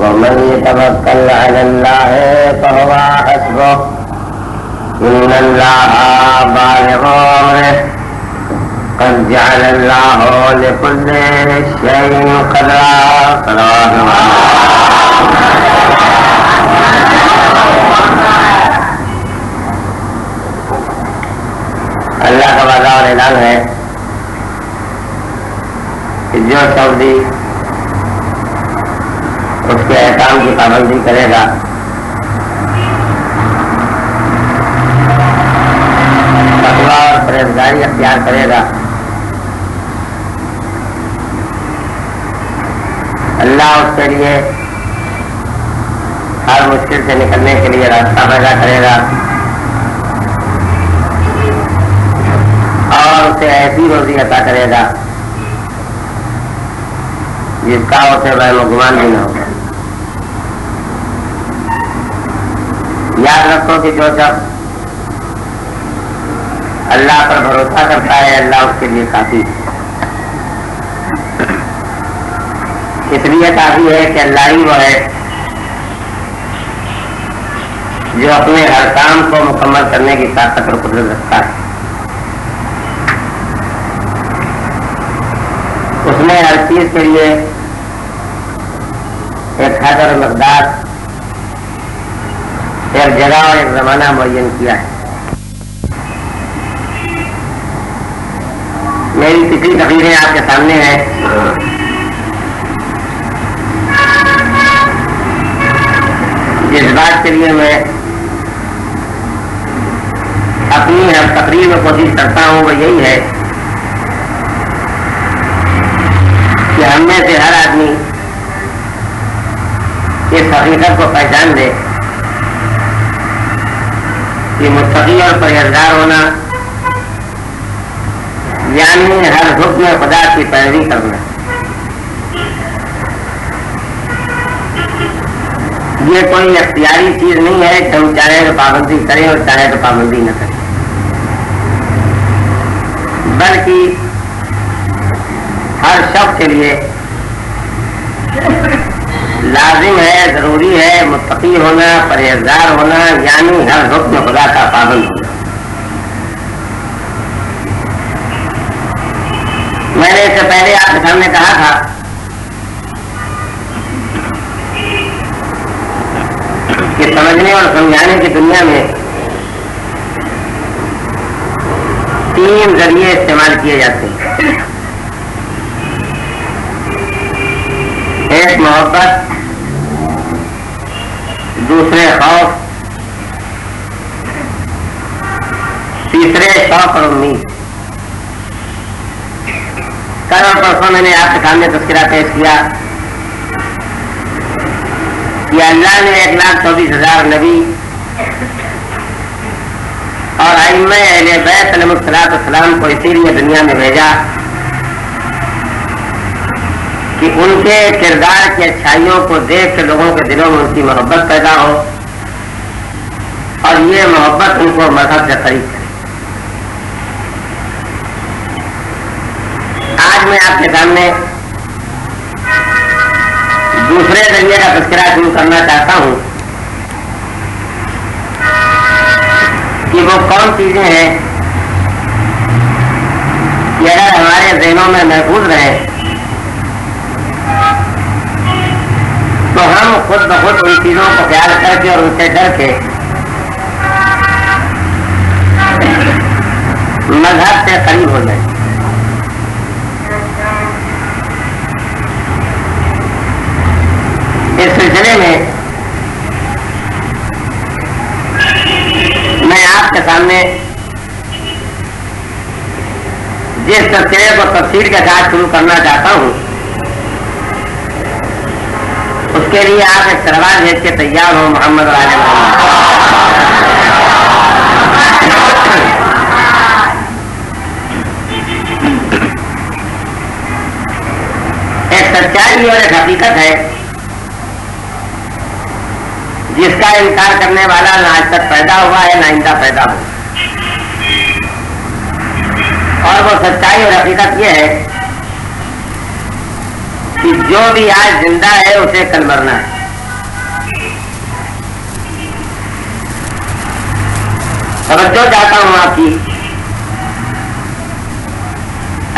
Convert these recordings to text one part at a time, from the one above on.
ومن يتوكل على الله فهو حسبه إن الله بالغ أمره قد جعل الله لكل شيء قدرا. اللہ کا وعدہ اور اعلان ہے کہ جو سعودی اس کے احکام کی پابندی کرے گا تقویٰ اور پرہیزگاری اختیار کرے گا، اللہ اس کے لیے ہر مشکل سے نکلنے کے لیے راستہ پیدا کرے گا اور اسے ایسی روزی عطا کرے گا جس کا اسے وہم و گمان بھی نہ ہوگا۔ یاد رکھو کہ جو شخص اللہ پر بھروسہ کرتا ہے اللہ اس کے لیے کافی ہے، اس لیے کافی ہے کہ اللہ ہی وہ ہے جو اپنے ہر کام کو مکمل کرنے کی طاقت اور قدرت رکھتا ہے۔ اس نے ہر چیز کے لیے ایک حد اور مقدار، ایک جگہ اور ایک زمانہ معین کیا ہے۔ میری پچھلی تقریریں آپ کے سامنے ہیں، جس بات کے لیے میں اپنی ہر تقریر میں کوشش کرتا ہوں وہ یہی ہے کہ ہم میں سے ہر آدمی اس حقیقت کو پہچان دے کہ متقی اور پرہیزگار ہونا یعنی ہر حکم خدا کی پیروی کرنا، یہ کوئی اختیاری چیز نہیں ہے کہ ہم چاہے تو پابندی کریں اور چاہے تو پابندی نہ کریں، بلکہ ہر شخص کے لیے لازم ہے، ضروری ہے متقی ہونا، پرہیزگار ہونا، یعنی ہر حکم خدا کا پابند ہونا۔ میں نے اس سے پہلے آپ کے سامنے کہا تھا کہ سمجھنے اور سمجھانے کی دنیا میں تین ذریعے استعمال کیے جاتے ہیں، ایک محبت، دوسرے خوف، تیسرے شوق اور امید۔ کل اور پرسوں میں نے آپ کے سامنے تذکرہ پیش کیا کہ اللہ نے 1,24,000 نبی اور ائمہ اہل بیت علیہ الصلوۃ والسلام کو اسی لیے دنیا میں بھیجا کہ ان کے کردار کی اچھائیوں کو دیکھ کے لوگوں کے دلوں میں ان کی محبت پیدا ہو اور یہ محبت ان کو مذہب سے قریب کرے۔ آج میں آپ کے سامنے دوسرے ذریعے کا تذکرہ شروع کرنا چاہتا ہوں کہ وہ کون چیزیں ہیں کہ اگر ہمارے ذہنوں میں محفوظ رہے تو ہم خود بخود ان چیزوں کو خیال کر کے اور ان سے ڈر کے مذہب سے قریب ہو جائیں۔ اس سلسلے میں میں آپ کے سامنے جس تذکرے کو تفصیل کے ساتھ شروع کرنا چاہتا ہوں اس کے لیے آپ ایک سلوات بھیج کے تیار ہو محمد علیہ ایک سچائی اور ایک حقیقت ہے جس کا انکار کرنے والا نہ آج تک پیدا ہوا ہے نہ آئندہ پیدا ہو، اور وہ سچائی اور حقیقت یہ ہے کہ جو بھی آج زندہ ہے اسے کل مرنا ہے۔ توجہ چاہتا ہوں آپ کی،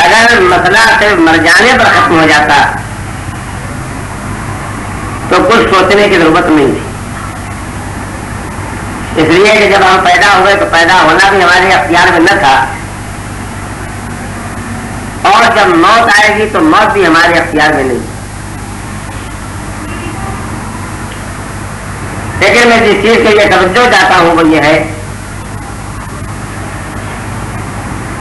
اگر مسئلہ صرف مر جانے پر ختم ہو جاتا تو کچھ سوچنے کی ضرورت نہیں تھی، اس لیے کہ جب ہم پیدا ہوئے تو پیدا ہونا بھی ہمارے اختیار میں نہ تھا، اور جب موت آئے گی تو موت بھی ہمارے اختیار میں نہیں۔ لیکن میں جس چیز کے لیے توجہ چاہتا ہوں وہ یہ ہے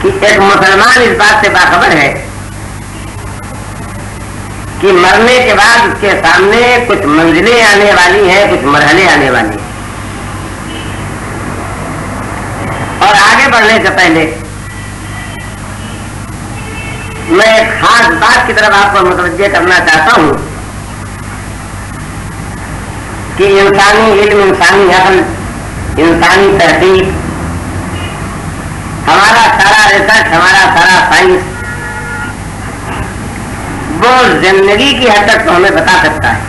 کہ ایک مسلمان اس بات سے باخبر ہے کہ مرنے کے بعد اس کے سامنے کچھ منزلیں آنے والی ہیں، کچھ مرحلے آنے والی ہیں، اور آگے بڑھنے سے پہلے میں ایک خاص بات کی طرف آپ کو متوجہ کرنا چاہتا ہوں کہ انسانی علم، انسانی عقل، انسانی تحقیق، ہمارا سارا ریسرچ، ہمارا سارا سائنس وہ زندگی کی حد تک تو ہمیں بتا سکتا ہے،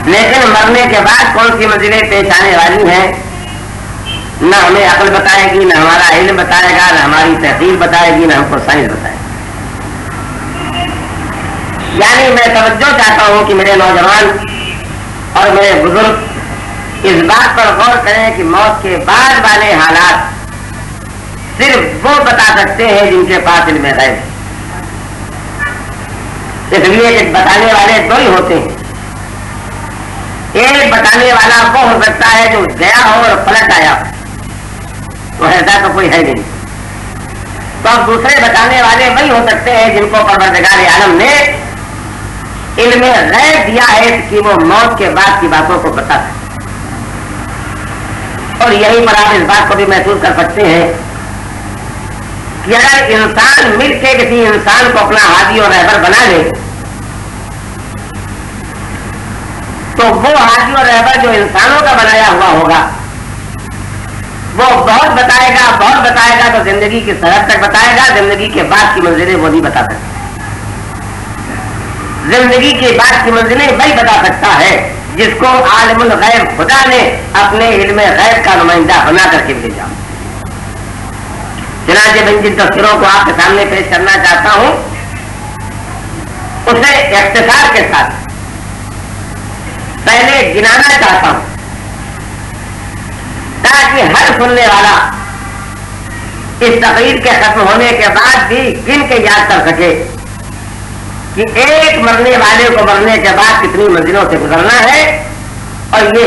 لیکن مرنے کے بعد کون سی منزلیں پیش آنے والی ہیں نہ ہمیں عقل بتائے گی، نہ ہمارا علم بتائے گا، نہ ہماری تحقیق بتائے گی، نہ ہم کو سائنس بتائے گی۔ یعنی میں توجہ چاہتا ہوں کہ میرے نوجوان اور میرے بزرگ اس بات پر غور کریں کہ موت کے بعد والے حالات صرف وہ بتا سکتے ہیں جن کے پاس علم غیب ہے، اس لیے کہ بتانے والے دو ہی ہوتے ہیں، ایک بتانے والا وہ ہو سکتا ہے جو گیا ہو اور پلٹ آیا ہو، تو ایسا تو کوئی ہے نہیں، تو اب دوسرے بتانے والے وہی ہو سکتے ہیں جن کو پروردگار عالم نے علم غیب دیا ہے کہ وہ موت کے بعد کی باتوں کو بتا سکتے، اور یہیں پر آپ اس بات کو بھی محسوس کر سکتے ہیں کہ اگر انسان مل کے کسی انسان کو اپنا ہادی اور رہبر بنا لے تو وہ ہادی اور رہبر جو انسانوں کا بنایا ہوا ہوگا وہ بہت بتائے گا تو زندگی کی سرحد تک بتائے گا، زندگی کے بعد کی منزلیں وہ نہیں بتا سکتا، زندگی کے بعد کی منزلیں وہی بتا سکتا ہے جس کو عالم الغیب خدا نے اپنے علم غیب کا نمائندہ بنا کر کے بھیجا۔ چنانچہ میں جن تذکروں کو آپ کے سامنے پیش کرنا چاہتا ہوں اسے اختصار کے ساتھ پہلے گنانا چاہتا ہوں تاکہ ہر سننے والا اس تقریر کے ختم ہونے کے بعد بھی گن کے یاد کر سکے کہ ایک مرنے والے کو مرنے کے بعد کتنی منزلوں سے گزرنا ہے، اور یہ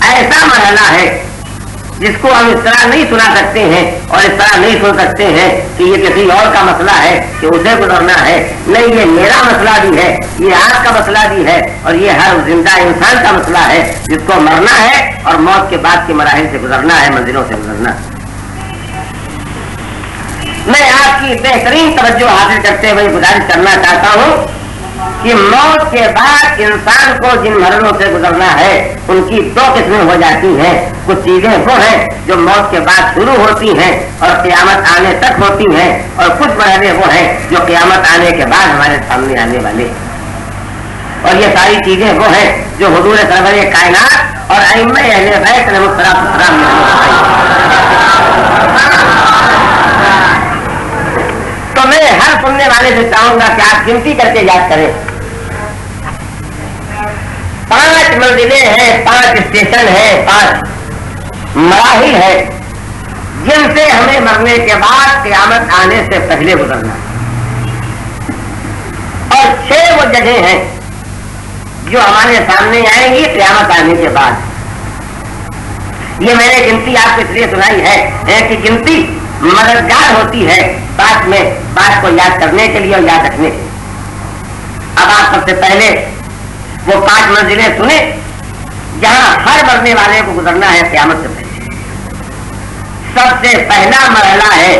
ایسا مرحلہ ہے جس کو ہم اس طرح نہیں سنا سکتے ہیں اور اس طرح نہیں سن سکتے ہیں کہ یہ کسی اور کا مسئلہ ہے کہ اسے گزرنا ہے، نہیں، یہ میرا مسئلہ بھی ہے، یہ آپ کا مسئلہ بھی ہے، اور یہ ہر زندہ انسان کا مسئلہ ہے جس کو مرنا ہے اور موت کے بعد کے مراحل سے گزرنا ہے، منزلوں سے گزرنا ہے۔ میں آپ کی بہترین توجہ حاصل کرتے ہوئے گزارش کرنا چاہتا ہوں کہ موت کے بعد انسان کو جن مرحلوں سے گزرنا ہے ان کی دو قسمیں ہو جاتی ہیں. کچھ چیزیں وہ ہیں جو موت کے بعد شروع ہوتی ہیں اور قیامت آنے تک ہوتی ہیں, اور کچھ مرحلے وہ ہیں جو قیامت آنے کے بعد ہمارے سامنے آنے والے. اور یہ ساری چیزیں وہ ہیں جو حضور سرور کائنات اور ائمہ اہل بیت علیہ السلام نے تو میں ہر سننے والے سے چاہوں گا کہ آپ گنتی کر کے یاد کریں. 5 منزلیں ہیں, 5 اسٹیشن ہیں, 5 مراحل ہے جن سے ہمیں مرنے کے بعد قیامت آنے سے پہلے گزرنا, اور 6 وہ جگہیں ہیں جو ہمارے سامنے آئیں گی قیامت آنے کے بعد. یہ میں نے گنتی آپ کو اس لیے سنائی ہے کہ گنتی مددگار ہوتی ہے بات میں, بات کو یاد کرنے کے لیے اور یاد رکھنے کے لیے. اب آپ سب سے پہلے وہ 5 منزلیں سنیں جہاں ہر مرنے والے کو گزرنا ہے قیامت سے پہلے. سب سے پہلا مرحلہ ہے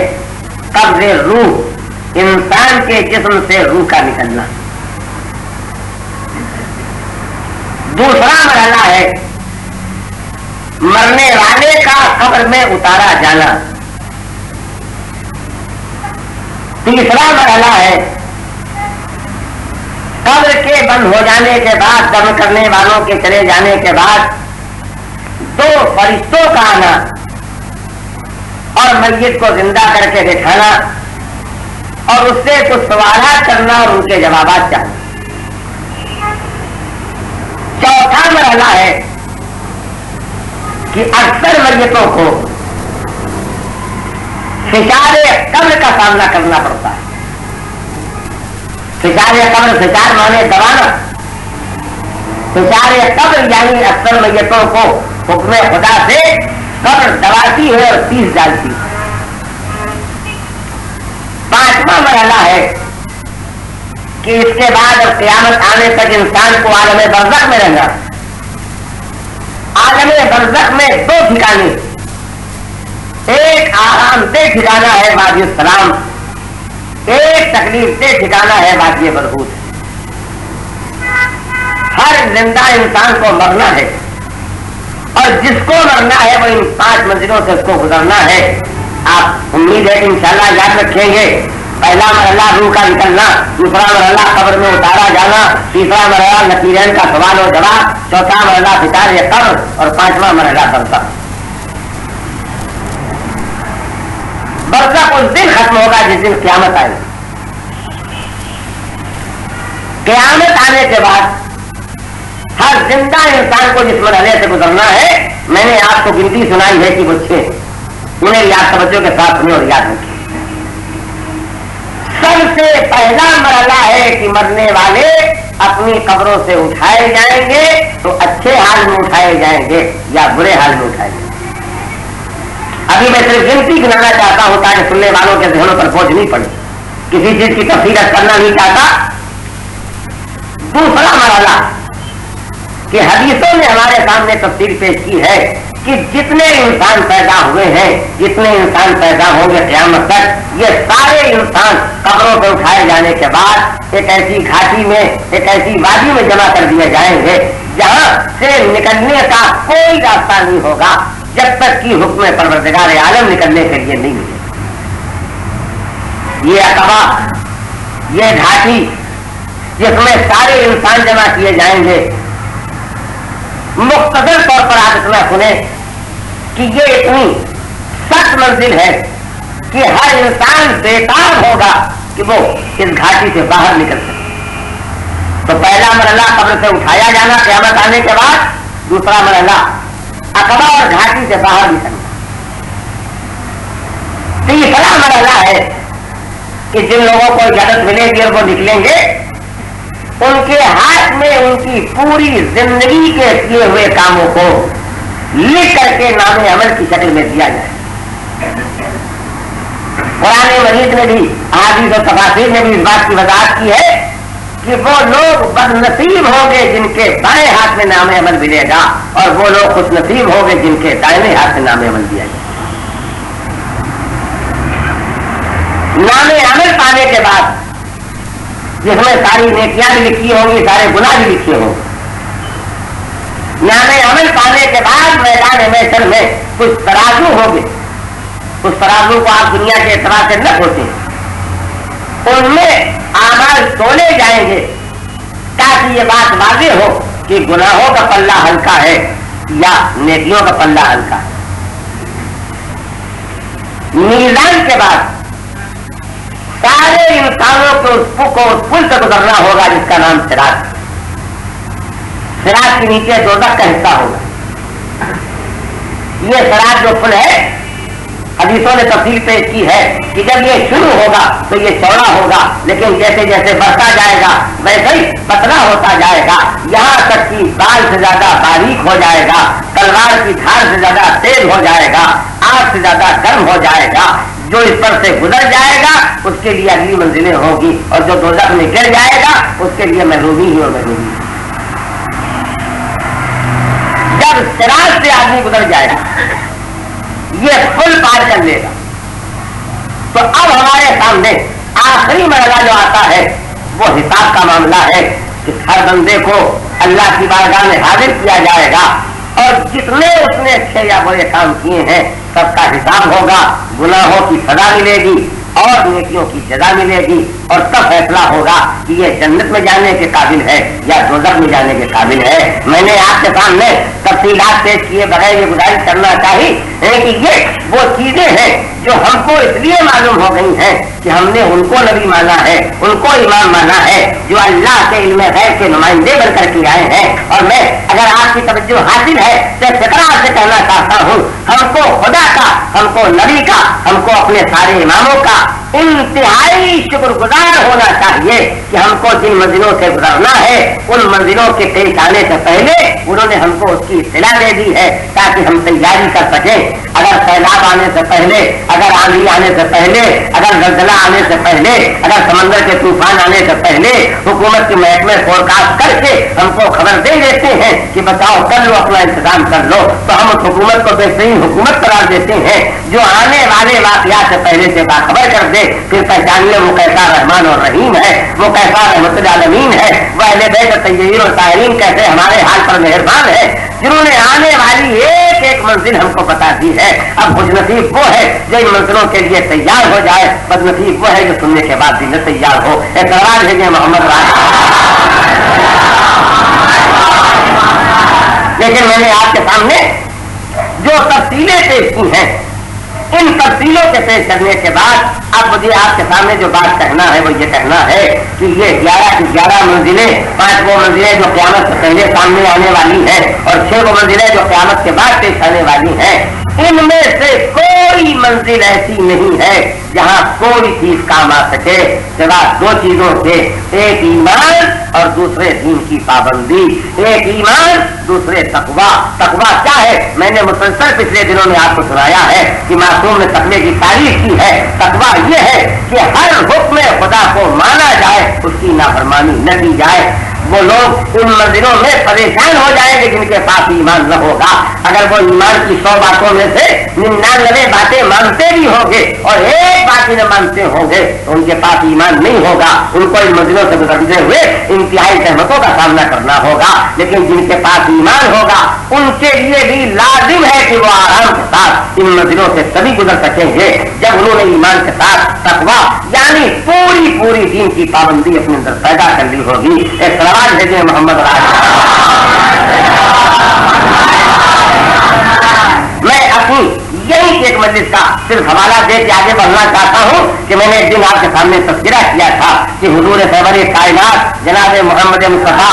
قبض روح, انسان کے جسم سے روح کا نکلنا. دوسرا مرحلہ ہے مرنے والے کا قبر میں اتارا جانا. تیسرا مرحلہ ہے قبر کے بند ہو جانے کے بعد, دفن کرنے والوں کے چلے جانے کے بعد 2 فرشتوں کا آنا اور میت کو زندہ کر کے دکھانا اور اس سے کچھ سوالات کرنا اور ان کے جوابات چاہنا. چوتھا مرحلہ ہے کہ اکثر میتوں کو فشار قبر کا سامنا کرنا پڑتا ہے. فشار قبر, فشار مانے دبانا, فشار قبر یعنی اکثر میتوں کو حکم خدا سے قبر دباتی ہے اور پیس ڈالتی ہے. 5واں مرحلہ ہے کہ اس کے بعد اب قیامت آنے تک انسان کو عالم برزخ میں رہنا. عالم برزخ میں 2 ٹھکانے, ایک آرام دہ ٹھکانا ہے وادی السلام, ایک تکلیف دہ ٹھکانا ہے وادی برہوت. ہر زندہ انسان کو مرنا ہے اور جس کو مرنا ہے وہ ان 5 منزلوں سے اس کو گزرنا ہے. آپ امید ہے کہ انشاءاللہ یاد رکھیں گے. پہلا مرحلہ روح کا نکلنا, دوسرا مرحلہ قبر میں اتارا جانا, تیسرا مرحلہ نکیرین کا سوال و جواب, چوتھا مرحلہ فشار قبر اور 5واں مرحلہ برزخ. برزخ اس دن ختم ہوگا جس دن قیامت آئے. قیامت آنے کے بعد ہر زندہ انسان کو جس مرحلے سے گزرنا ہے, میں نے آپ کو گنتی سنائی ہے کہ وہ 6, انہیں یاد توجہ کے ساتھ سنیں اور یاد رکھیں. سب سے پہلا مرحلہ ہے کہ مرنے والے اپنی قبروں سے اٹھائے جائیں گے تو اچھے حال میں اٹھائے جائیں گے یا برے حال میں اٹھائے جائیں گے. ابھی میں صرف گنتی گنانا چاہتا ہوں تاکہ سننے والوں کے ذہنوں پر بوجھ نہیں پڑے, کسی چیز کی تفصیل کرنا نہیں چاہتا. دوسرا مرحلہ کہ حدیثوں نے ہمارے سامنے تفصیل پیش کی ہے کہ جتنے انسان پیدا ہوئے ہیں, جتنے انسان پیدا ہوں گے قیامت تک, یہ سارے انسان قبروں سے اٹھائے جانے کے بعد ایک ایسی گھاٹی میں, ایک ایسی وادی میں جمع کر دیے جائیں گے جہاں سے نکلنے کا کوئی راستہ نہیں ہوگا جب تک کہ حکم پروردگار عالم نکلنے کے لیے نہیں ملے. یہ عقبہ, یہ گھاٹی جس میں سارے انسان جمع کیے جائیں گے, مختصر طور پر آپ اتنا سنیں کہ یہ اتنی سخت منزل ہے کہ ہر انسان بیکار ہوگا کہ وہ اس گھاٹی سے باہر نکل سکے. تو پہلا مرحلہ قبر سے اٹھایا جانا قیامت آنے کے بعد, دوسرا مرحلہ عقبہ اور گھاٹی سے باہر نکلنا, تیسرا مرحلہ ہے کہ جن لوگوں کو اجازت ملے گی اور وہ نکلیں گے ان کے ہاتھ میں ان کی پوری زندگی کے کیے ہوئے کاموں کو لکھ کر کے نام عمل کی شکل میں دیا جائے. قرآن مجید نے بھی, احادیث و تفاسیر نے بھی اس بات کی وضاحت کی ہے کہ وہ لوگ بد نصیب ہوں گے جن کے بائیں ہاتھ میں نام عمل ملے گا, اور وہ لوگ خوش نصیب ہوں گے جن کے دائیں ہاتھ میں نام عمل دیا جائے. नाम अमल पाने के बाद जिसमें सारी नेकियां भी लिखी होंगी, सारे गुनाह भी लिखे होंगे, नाम अमल पाने के बाद मैदान महशर में कुछ तराजू होंगे, उस तराजू को आप दुनिया के एतबार से न होते, उनमें आमाल तोले जाएंगे ताकि ये बात वाज़ेह हो कि गुनाहों का पल्ला हल्का है या नेकियों का पल्ला हल्का है। मीज़ान के बाद सारे इंसानों को उस पुल से गुजरना होगा जिसका नाम सिरात। सिरात के नीचे दोज़ख का हिस्सा होगा। ये सिरात जो पुल है, हदीसों ने तफसील पेश की है कि जब ये शुरू होगा तो ये चौड़ा होगा, लेकिन जैसे जैसे बढ़ता जाएगा वैसे ही पतला होता जाएगा, यहाँ तक कि बाल से ज्यादा बारीक हो जाएगा, तलवार की धार से ज्यादा तेज हो जाएगा, आग से ज्यादा गर्म हो जाएगा। जो इस पर से गुजर जाएगा उसके लिए अगली मंजिलें होगी, और जो दोज़ख में गिर जाएगा उसके लिए महरूमी ही और महरूमी। जब सिरात से आदमी गुजर जाएगा, ये पुल पार कर लेगा, तो अब हमारे सामने आखिरी मरहला जो आता है वो हिसाब का मामला है कि हर बंदे को अल्लाह की बारगाह में हाजिर किया जाएगा और जितने उसने अच्छे या बुरे काम किए हैं सबका हिसाब होगा, गुनाहों की सजा मिलेगी और नेकियों की सजा मिलेगी, और तब फैसला होगा कि ये जन्नत में जाने के काबिल है या दोज़ख में जाने के काबिल है। मैंने आपके सामने तफसीलात पेश किए बगैर ये गुजारिश करना चाहिए कि ये वो चीजें हैं जो हमको इसलिए मालूम हो गई हैं कि हमने उनको नबी माना है, उनको इमाम माना है जो अल्लाह के इल्म गैब के नुमाइंदे बनकर के आए हैं। और मैं अगर आपकी तवज्जो हासिल है तो फिक्रा से कहना चाहता हूँ, हमको खुदा का, हमको नबी का, हमको अपने सारे इमामों का इंतहाई शुक्रगुजार होना चाहिए कि हमको जिन मंजिलों से गुजरना है उन मंजिलों के पेश आने से पहले उन्होंने हमको उसकी इत्तला दे दी है ताकि हम तैयारी कर सकें। अगर सैलाब आने से पहले, अगर आंधी आने से पहले, अगर जलजला आने से पहले, अगर समंदर के तूफान आने से पहले हुकूमत के महकमे फोरकास्ट करके हमको खबर दे देते हैं कि बचाओ कर लो, अपना इंतजाम कर लो, तो हम उस हुकूमत को बेहतरीन हुकूमत करार देते हैं जो आने वाले वाक़यात से पहले से बाखबर कर दे। फिर पहचानिए वो कैसा रहमान और रहीम है, वो कैसा रहमतुल आलमीन है, वो अहले बैत तय्यबीन और ताहिरीन कैसे हमारे हाल पर मेहरबान है, जिन्होंने आने वाली एक एक मंजिल हमको बता दी है। अब खुशनसीब वो है जो इन मंजिलों के लिए तैयार हो जाए, बदनसीब वो है जो सुनने के बाद भी न तैयार हो। एतराज है कि मोहम्मद लेकिन मैंने आपके सामने जो तफसीलें पेश की हैं, इन तफसीलों के पेश करने के बाद अब मुझे आपके सामने जो बात कहना है वो ये कहना है कि ये 11 की 11 मंजिलें, 5 वो मंजिलें जो क़यामत से पहले सामने आने वाली हैं और 6 वो मंजिलें जो क़यामत के बाद पेश आने वाली हैं, इनमें से कोई मंजिल ऐसी नहीं है जहाँ कोई चीज काम आ सके सिवा 2 चीजों से, एक ईमान और दूसरे दीन की पाबंदी। एक ईमान, दूसरे तकवा। तकवा क्या है? मैंने मुसलसल पिछले दिनों में आपको सुनाया है कि मासूम ने तकवे की तारीफ की है। तकवा ये है कि हर हुक्म खुदा को माना जाए, उसकी नाफरमानी न की जाए। वो लोग उन मंजिलों में परेशान हो जाएंगे जिनके पास ईमान न होगा। अगर वो ईमान की 100 बातों में से 99 बातें मानते भी होंगे और एक बात ही न मानते होंगे तो उनके पास ईमान नहीं होगा। उनको इन मंजिलों से गुजरते हुए इंतहाई सहमतों का सामना करना होगा। लेकिन जिनके पास ईमान होगा उनके लिए भी लाजिम है कि वो आराम के साथ इन मंजिलों से तभी गुजर सकेंगे जब उन्होंने ईमान के साथ तकवा यानी पूरी पूरी दीन की पाबंदी अपने अंदर पैदा कर ली होगी। एक सवाल भेजे मोहम्मद मैं अपनी यही एक मजलिस का सिर्फ हवाला दे के आगे बढ़ना चाहता हूँ कि मैंने एक दिन आपके सामने तस्करा किया था कि हुजूर सरवर कायनात जनाब मोहम्मद मुस्तफा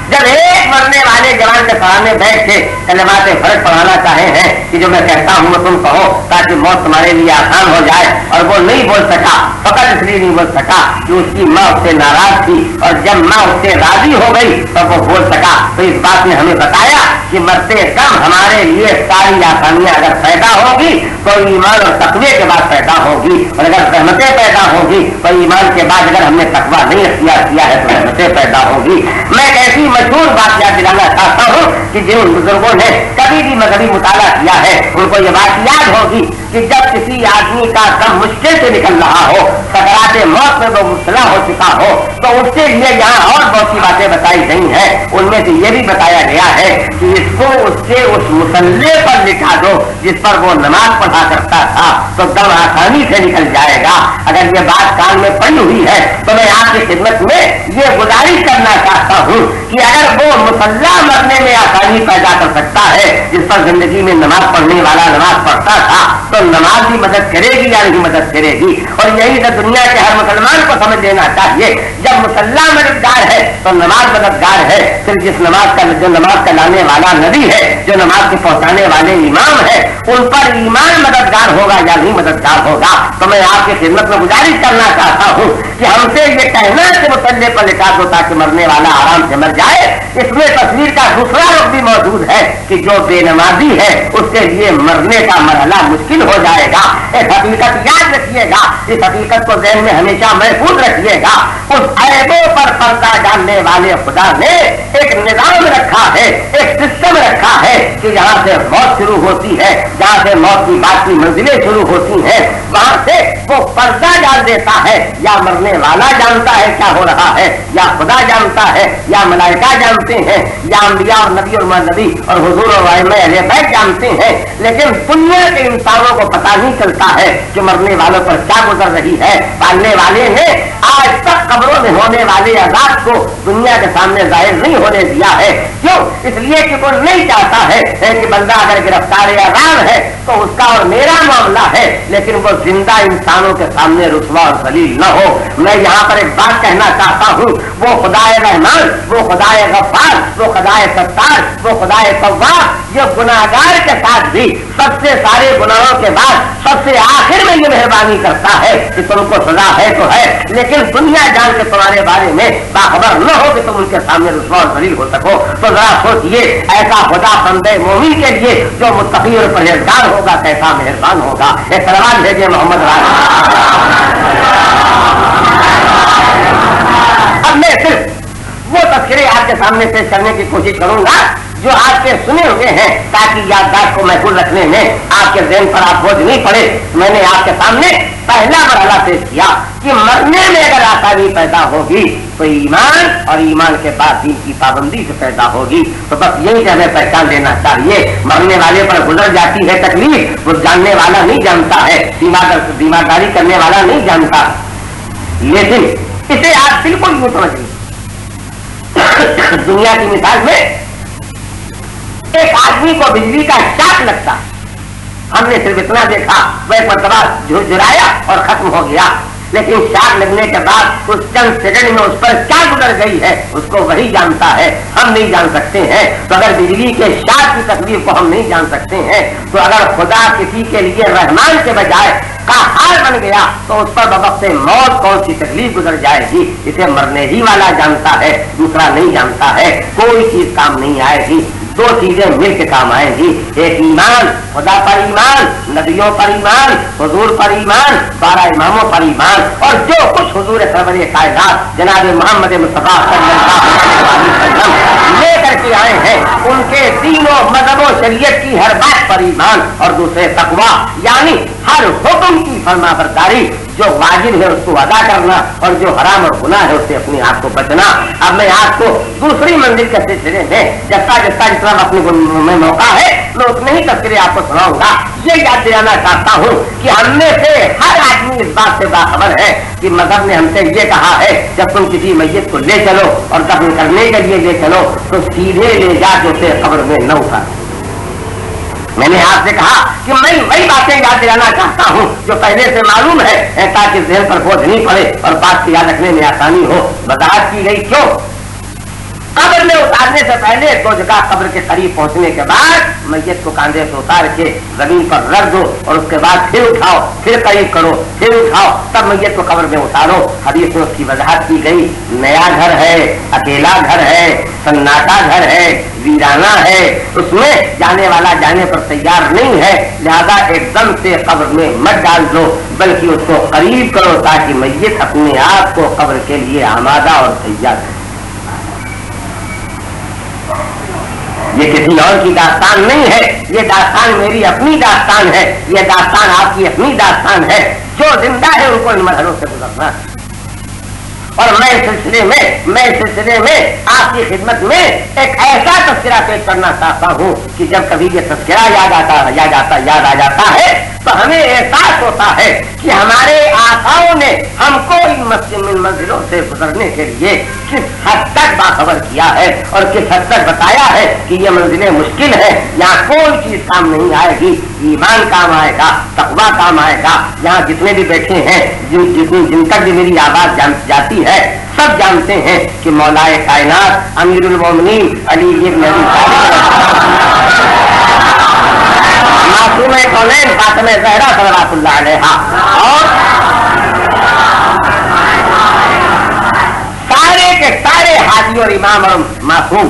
जब एक मरने वाले जवान के सामने बैठ के कलमात फर्ज पढ़ाना चाहे हैं कि जो मैं कहता हूँ वो तुम कहो ताकि मौत तुम्हारे लिए आसान हो जाए, और वो नहीं बोल सका, फकत इसलिए नहीं बोल सका कि उसकी माँ उससे नाराज थी, और जब माँ उससे राजी हो गई तो वो बोल सका। तो इस बात ने हमें बताया कि मरते कम हमारे लिए सारी आसानियां अगर पैदा होगी तो ईमान और तकवे के बाद पैदा होगी, और अगर रहमतें पैदा होगी तो ईमान के बाद अगर हमने तकवा नहीं अख्तियार किया है तो रहमतें पैदा होगी। मैं ऐसी मशहूर बात याद दिलाना चाहता چاہتا ہوں کہ جن بزرگوں نے کبھی بھی مذہبی مطالعہ کیا ہے ان کو یہ بات یاد ہوگی کہ جب کسی آدمی کا دم مشکل سے نکل رہا ہو، سکرات موت میں وہ مبتلا ہو چکا ہو، تو اس کے لیے یہاں اور بہت سی باتیں بتائی گئی ہیں. ان میں سے یہ بھی بتایا گیا ہے کہ اس کو اس کے اس مصلے پر لٹا دو جس پر وہ نماز پڑھا کرتا تھا، تو دم آسانی سے نکل جائے گا. اگر یہ بات کان میں پڑی ہوئی ہے تو میں آپ کی خدمت میں یہ گزارش کرنا چاہتا ہوں کہ اگر وہ مصلح مرنے میں آسانی پیدا کر سکتا ہے جس پر زندگی میں نماز پڑھنے والا نماز پڑھتا تھا، تو نماز بھی مدد کرے گی یا نہیں مدد کرے گی. اور یہی تو دنیا کے ہر مسلمان کو سمجھ لینا چاہیے، جب مصلح مددگار ہے تو نماز مددگار ہے. صرف جو نماز کا لانے والا نبی ہے، جو نماز کے پہنچانے والے امام ہے، ان پر ایمان مددگار ہوگا یا نہیں مددگار ہوگا. تو میں آپ کی خدمت میں گزارش کرنا چاہتا ہوں کہ ہم سے یہ کہنا کہ مسلح پر لٹا دو تاکہ مرنے والا آرام سے مر جائے، اس میں تصویر کا دوسرا رخ بھی موجود ہے کہ جو بے نمازی ہے اس کے لیے مرنے کا مرحلہ مشکل ہو جائے گا. ایک حقیقت یاد رکھیے گا، اس حقیقت کو ذہن میں ہمیشہ محفوظ رکھیے گا. اس عیبوں پر پردہ ڈالنے والے خدا نے ایک نظام رکھا ہے، ایک سسٹم رکھا ہے کہ جہاں سے موت شروع ہوتی ہے، جہاں سے موت کی بات کی منزلیں شروع ہوتی ہیں، وہاں سے وہ پردہ ڈال دیتا ہے. یا مرنے والا جانتا ہے کیا ہو رہا ہے، یا خدا جانتا ہے، یا ملائکہ جانتے ہیں، یا انبیاء اور نبی اور نبی اور حضور اور ائمہ اہل بیت جانتے ہیں. لیکن دنیا کے انسانوں کو پتہ نہیں چلتا ہے کہ مرنے والوں پر کیا گزر رہی ہے. پالنے والے نے آج تک قبروں میں ہونے والے عذاب کو دنیا کے سامنے ظاہر نہیں ہونے دیا ہے. کیوں؟ اس لیے کہ کوئی نہیں چاہتا ہے کہ بندہ اگر گرفتار عذاب ہے تو اس کا اور میرا معاملہ ہے، لیکن وہ زندہ انسانوں کے سامنے رسوا اور ذلیل نہ ہو. میں یہاں پر ایک بات کہنا چاہتا ہوں، وہ خدائے رحمان، وہ خدائے غفار، وہ خدائے ستار، وہ خدائے تواب، یہ گناہگار کے ساتھ بھی سب سے سارے گناہوں کے بعد سب سے آخر میں یہ مہربانی کرتا ہے کہ تم کو سزا ہے تو ہے، لیکن دنیا جان کے تمہارے بارے میں باخبر نہ ہو کہ تم ان کے سامنے رسوا اور ذلیل ہو سکو. تو ذرا سوچئے، ایسا خدا بندے مومن کے لیے جو متقی اور پرہیزگار ہوگا کیسا مہربان ہوگا. ایک سلام بھیجیے محمد اب میں صرف وہ تذکرے آپ کے سامنے پیش کرنے کی کوشش کروں گا جو آپ کے سنے ہوئے ہیں، تاکہ یادداشت کو محفوظ رکھنے میں آپ کے ذہن پر آپ بوجھ نہیں پڑے. میں نے آپ کے سامنے پہلا مرحلہ پیش کیا کہ مرنے میں اگر آسانی پیدا ہوگی تو ایمان، اور ایمان کے بعد دین کی پابندی سے پیدا ہوگی. تو بس یہی کہ ہمیں پہچان لینا چاہیے، مرنے والے پر گزر جاتی ہے تکلیف، وہ جاننے والا نہیں جانتا ہے، دیماغداری کرنے والا نہیں جانتا. لیکن اسے آپ بالکل یوں سمجھ لیجیے، دنیا کی مثال میں ایک آدمی کو بجلی کا شاک لگتا، ہم نے صرف اتنا دیکھا، وہ ایک مرتبہ جھرجھرایا اور ختم ہو گیا. لیکن شاک لگنے کے بعد اس چند سیکنڈ میں اس پر کیا گزر گئی ہے اس کو وہی جانتا ہے، ہم نہیں جان سکتے ہیں. تو اگر بجلی کے شاک کی تکلیف کو ہم نہیں جان سکتے ہیں، تو اگر خدا کسی کے لیے رحمان کے بجائے قہار بن گیا تو اس پر بوقت موت کون سی تکلیف گزر جائے گی، اسے مرنے ہی والا جانتا ہے، دوسرا نہیں جانتا ہے. کوئی چیز کام نہیں آئے گی، دو چیزیں مل کے کام آئیں گی. ایک ایمان، خدا پر ایمان، نبیوں پر ایمان، حضور پر ایمان، 12 اماموں پر ایمان، اور جو کچھ حضور سرور کائنات جناب محمد مصطفیٰ صلی اللہ علیہ وسلم لے کر کے آئے ہیں، ان کے دین و مذہب و شریعت کی ہر بات پر ایمان. اور دوسرے تقویٰ، یعنی ہر حکم کی فرما برداری، جو واجب ہے اس کو ادا کرنا اور جو حرام اور گناہ ہے اس سے اپنے آپ کو بچنا. اب میں آپ کو دوسری منزل کے سلسلے میں جتنا اپنے میں موقع ہے میں اتنے ہی تذکرے آپ کو سناؤں گا. یہ یاد دلانا چاہتا ہوں کہ ہم میں سے ہر آدمی اس بات سے باخبر ہے کہ مذہب نے ہم سے یہ کہا ہے جب تم کسی میت کو لے چلو اور دفن کرنے کے لیے لے چلو تو سیدھے لے جا کے اسے قبر میں نہ اتارو. میں نے آپ سے کہا کہ میں وہی باتیں یاد دلانا چاہتا ہوں جو پہلے سے معلوم ہے تاکہ ذہن پر بوجھ نہیں پڑے اور بات کو یاد رکھنے میں آسانی ہو. وضاحت کی گئی کیوں؟ قبر میں اتارنے سے پہلے 2 جگہ قبر کے قریب پہنچنے کے بعد میت کو کاندھے سے اتار کے زمین پر رکھ دو اور اس کے بعد پھر اٹھاؤ، پھر قریب کرو، پھر اٹھاؤ، تب میت کو قبر میں اتارو. حدیث میں اس کی وضاحت کی گئی. نیا گھر ہے، اکیلا گھر ہے، سناٹا گھر ہے، ویرانہ ہے، اس میں جانے والا جانے پر تیار نہیں ہے، لہذا ایک دم سے قبر میں مت ڈال دو بلکہ اس کو قریب کرو تاکہ میت اپنے آپ کو قبر کے لیے آمادہ اور تیار ہے. یہ کسی اور کی داستان نہیں ہے، یہ داستان میری اپنی داستان ہے، یہ داستان آپ کی اپنی داستان ہے. جو زندہ ہے ان کو ان مرحلوں سے گزرنا. اور میں اس سلسلے میں آپ کی خدمت میں ایک ایسا تذکرہ پیش کرنا چاہتا ہوں کہ جب کبھی یہ تذکرہ یاد آ جاتا ہے تو ہمیں احساس ہوتا ہے کہ ہمارے آقاؤں نے ہم کو ان منزلوں سے گزرنے کے لیے کس حد تک باخبر کیا ہے اور کس حد تک بتایا ہے کہ یہ منزلیں مشکل ہیں. یہاں کوئی چیز کام نہیں آئے گی، ایمان کام آئے گا، تقویٰ کام آئے گا. یہاں جتنے بھی بیٹھے ہیں، جن تک بھی میری آواز جاتی ہے، سب جانتے ہیں کہ مولا کائنات امیر المومنین علی ابن ابی طالب معصوم کونین فاطمہ زہرا صلوات اللہ علیہا اور سارے کے سارے حاجی اور امام اور معصوم،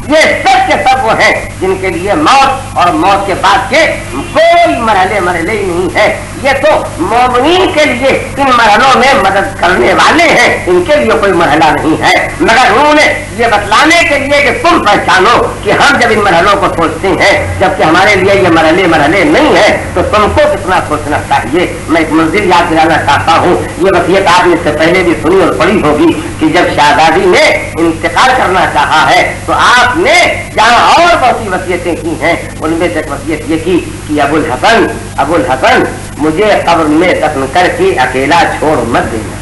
یہ سب کے سب وہ ہیں جن کے لیے موت اور موت کے بعد کے کوئی مرحلے ہی نہیں ہے. یہ تو مومنین کے لیے ان مرحلوں میں مدد کرنے والے ہیں، ان کے لیے کوئی مرحلہ نہیں ہے. مگر انہوں نے یہ بتلانے کے لیے کہ تم پہچانو کہ ہم جب ان مرحلوں کو سوچتے ہیں، جبکہ ہمارے لیے یہ مرحلے نہیں ہیں، تو تم کو کتنا سوچنا چاہیے. میں ایک منزل یاد دلانا چاہتا ہوں. یہ وصیت آپ نے اس سے پہلے بھی سنی اور پڑھی ہوگی کہ جب شہزادی نے انتقال کرنا چاہا ہے تو آپ نے جہاں اور بہت سی وصیتیں کی ہیں ان میں سے ایک وصیت یہ کی کہ ابو الحسن مجھے قبر میں دفن کر کے اکیلا چھوڑ مت دینا.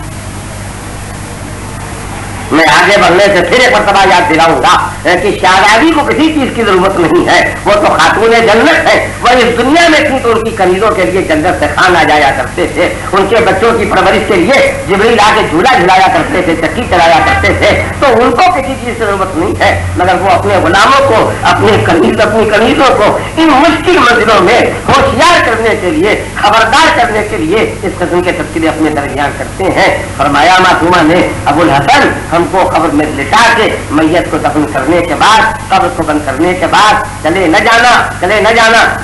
میں آگے بڑھنے سے پھر ایک مرتبہ یاد دلاؤں گا کہ شہزادی کو کسی چیز کی ضرورت نہیں ہے، وہ تو خاتون جنت ہے. وہ اس دنیا میں تھی تو ان کی کنیزوں کے لیے جنت سے کھانا جایا کرتے تھے، ان کے بچوں کی پرورش کے لیے جبریل آ کے جھولا جھلایا کرتے تھے، چکی چلایا کرتے تھے. تو ان کو کسی چیز کی ضرورت نہیں ہے، مگر وہ اپنے غلاموں کو، اپنی کنیزوں کو ان مشکل منزلوں میں ہوشیار کرنے کے لیے، خبردار کرنے کے لیے اس قسم کے تذکرے اپنے درمیان کرتے ہیں. فرمایا معصومہ نے ابو الحسن ہم کو قبر میں لٹا کے میت کو دفن کرنے کے بعد، قبر کو بند کرنے کے بعد چلے نہ جانا.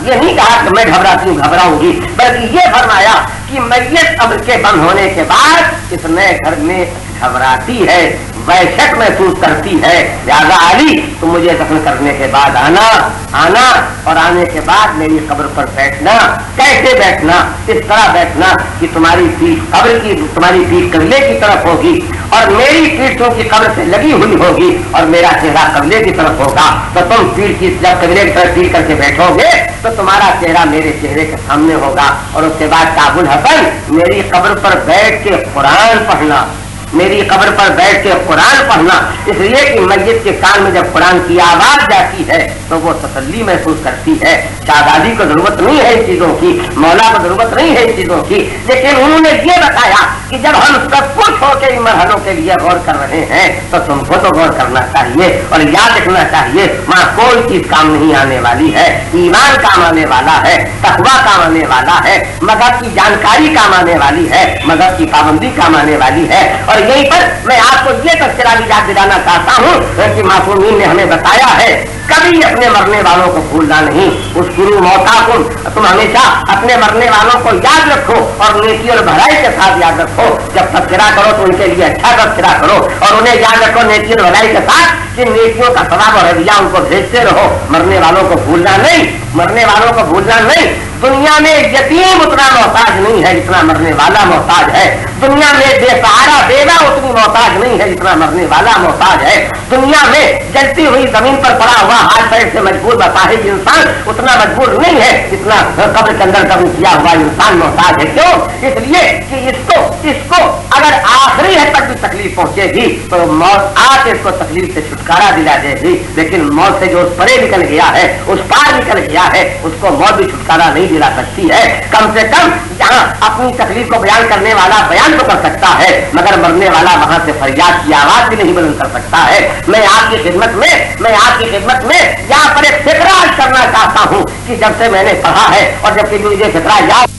یہ نہیں کہا کہ میں گھبراؤں گی، بلکہ یہ فرمایا کہ میت قبر کے بند ہونے کے بعد اس نئے گھر میں گھبراتی ہے، وحشت محسوس کرتی ہے. لہٰذا علی تم مجھے دفن کرنے کے بعد آنا اور آنے کے بعد میری قبر پر بیٹھنا. کیسے بیٹھنا؟ اس طرح بیٹھنا کہ تمہاری پیٹھ قبلے کی طرف ہوگی اور میری پیٹھ کی قبر سے لگی ہوئی ہوگی اور میرا چہرہ قبلے کی طرف ہوگا. تو تم پیٹھ کی جب قبلے کی طرف پیٹھ کر کے بیٹھو گے تو تمہارا چہرہ میرے چہرے کے سامنے ہوگا. اور اس کے بعد ابو الحسن میری قبر پر بیٹھ کے قرآن پڑھنا، میری قبر پر بیٹھ کے قرآن پڑھنا. اس لیے کہ میت کے کان میں جب قرآن کی آواز جاتی ہے تو وہ تسلی محسوس کرتی ہے. شہزادی کو ضرورت نہیں ہے ان چیزوں کی، مولا کو ضرورت نہیں ہے ان چیزوں کی، لیکن انہوں نے یہ بتایا کہ جب ہم سب کچھ ہو کے ان مرحلوں کے لیے غور کر رہے ہیں تو تم کو تو غور کرنا چاہیے اور یاد رکھنا چاہیے وہاں کوئی چیز کام نہیں آنے والی ہے. ایمان کام آنے والا ہے، تقویٰ کام آنے والا ہے، مذہب کی جانکاری کام آنے والی ہے، مذہب کی پابندی کام آنے والی ہے. اور یہیں پر میں آپ کو یہ تذکرہ بھی یاد دلانا چاہتا ہوں کہ معصومین نے ہمیں بتایا ہے کبھی اپنے مرنے والوں کو بھولنا نہیں. اس گرو موتا کو تم ہمیشہ اپنے مرنے والوں کو یاد رکھو اور نیکی اور بھلائی کے ساتھ یاد رکھو. جب تذکرہ کرو تو ان کے لیے اچھا تذکرہ کرو اور انہیں یاد رکھو نیکی اور بھلائی کے ساتھ کہ نیکیوں کا ثواب اور ہدیہ ان کو بھیجتے رہو. مرنے والوں کو بھولنا نہیں. دنیا میں یتیم اتنا محتاج نہیں ہے جتنا مرنے والا محتاج ہے. دنیا میں بے سہارا بیوہ اتنی محتاج نہیں ہے جتنا مرنے والا محتاج ہے. دنیا میں جلتی ہوئی زمین پر پڑا ہوا ہاتھ پیر سے مجبور بپاہج انسان اتنا مجبور نہیں ہے جتنا قبر کے اندر دفن کیا ہوا انسان محتاج ہے. کیوں؟ اس لیے کہ اس کو اگر آخری حد تک بھی تکلیف پہنچے گی تو موت آ کے اس کو تکلیف سے چھٹکارا دلا دے گی. لیکن موت سے جو اس پرے نکل گیا ہے، اس پار نکل گیا ہے، اس کو موت بھی چھٹکارا نہیں دلا سکتی ہے. کم سے کم جہاں اپنی تکلیف کو بیان کرنے والا بیان تو کر سکتا ہے، مگر مرنے والا وہاں سے فریاد کی آواز بھی نہیں بلند کر سکتا ہے. میں آپ کی خدمت میں یہاں پر ایک فکرہ کرنا چاہتا ہوں کہ جب سے میں نے پڑھا ہے اور جب کہ مجھے فکرہ یاد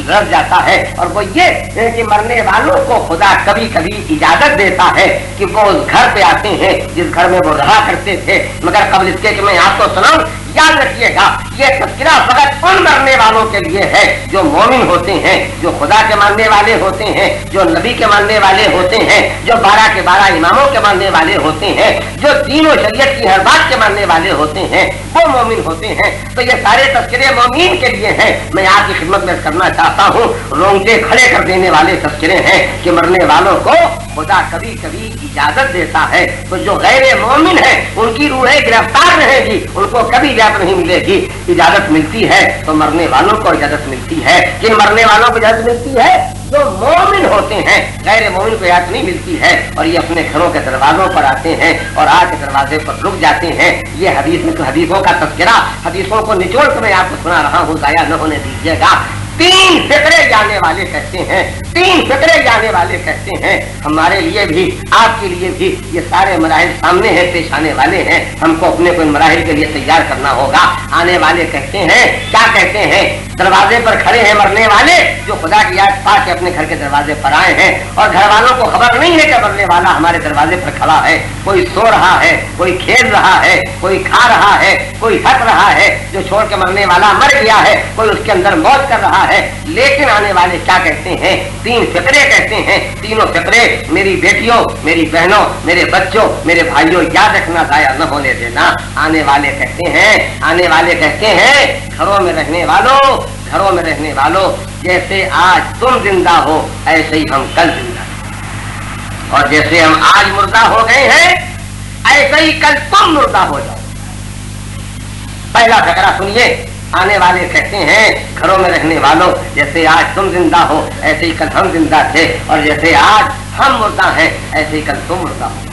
رہ جاتا ہے، اور وہ یہ کہ مرنے والوں کو خدا کبھی کبھی اجازت دیتا ہے کہ وہ اس گھر پہ آتے ہیں جس گھر میں وہ رہا کرتے تھے. مگر قبل اس کے کہ میں آپ کو سناؤں याद रखिएगा, ये तज़किरा फकत उन मरने वालों के लिए है जो मोमिन होते हैं, जो खुदा के मानने वाले होते हैं, जो नबी के मानने वाले होते हैं, जो 12 के 12 इमामों के मानने वाले होते हैं, जो तीनों शरीयत की हर बात के मानने वाले होते हैं, वो मोमिन होते हैं। तो ये सारे तज़किरे मोमिन के लिए हैं। मैं आपकी खिदमत में करना चाहता हूँ, रोंगटे खड़े कर देने वाले तज़किरे हैं कि मरने वालों को खुदा कभी कभी इजाजत देता है, तो जो गैर मोमिन है उनकी रूहें गिरफ्तार रहेगी, उनको कभी इजाजत नहीं मिलेगी। इजाजत मिलती है तो मरने वालों को इजाजत मिलती है। किन मरने वालों को इजाजत मिलती है? जो मोमिन होते हैं, गैर मोमिन को इजाजत नहीं मिलती है। और ये अपने घरों के दरवाजों पर आते हैं और आके दरवाजे पर रुक जाते हैं। ये हदीसों का तज़किरा, हदीसों को निचोड़ कर मैं आपको सुना रहा हूँ, जाया न होने दीजिएगा। 3 फिक्रे जाने वाले कहते हैं, 3 फिक्रे जाने वाले कहते हैं। हमारे लिए भी, आपके लिए भी ये सारे मराहिल सामने हैं, पेश आने वाले हैं। हमको अपने को इन मराहिल के लिए तैयार करना होगा। आने वाले कहते हैं, क्या कहते हैं? दरवाजे पर खड़े हैं मरने वाले, जो खुदा की याद पा के अपने घर के दरवाजे पर आए हैं और घर वालों को खबर नहीं है कि मरने वाला हमारे दरवाजे पर खड़ा है। कोई सो रहा है, कोई खेल रहा है, कोई खा रहा है, कोई हंस रहा है। जो छोड़ के मरने वाला मर गया है, कोई उसके अंदर मौज कर रहा है। लेकिन आने वाले क्या कहते हैं? 3 फिक्रे कहते हैं। तीनों फिक्रे, मेरी बेटियों, मेरी बहनों, मेरे बच्चों, मेरे भाइयों, याद रखना, जाया न होने देना। आने वाले कहते हैं, आने वाले कहते हैं, घरों में रहने वालों, घरों में रहने वालों, जैसे आज तुम जिंदा हो ऐसे ही हम कल जिंदा हैं, और जैसे हम आज मुर्दा हो गए हैं ऐसे ही कल तुम मुर्दा हो जाओ। पहला फिक्रा सुनिए। आने वाले कहते हैं, घरों में रहने वालों, जैसे आज तुम जिंदा हो ऐसे ही कल हम जिंदा थे, और जैसे आज हम मुर्दा हैं ऐसे ही कल तुम मुर्दा हो।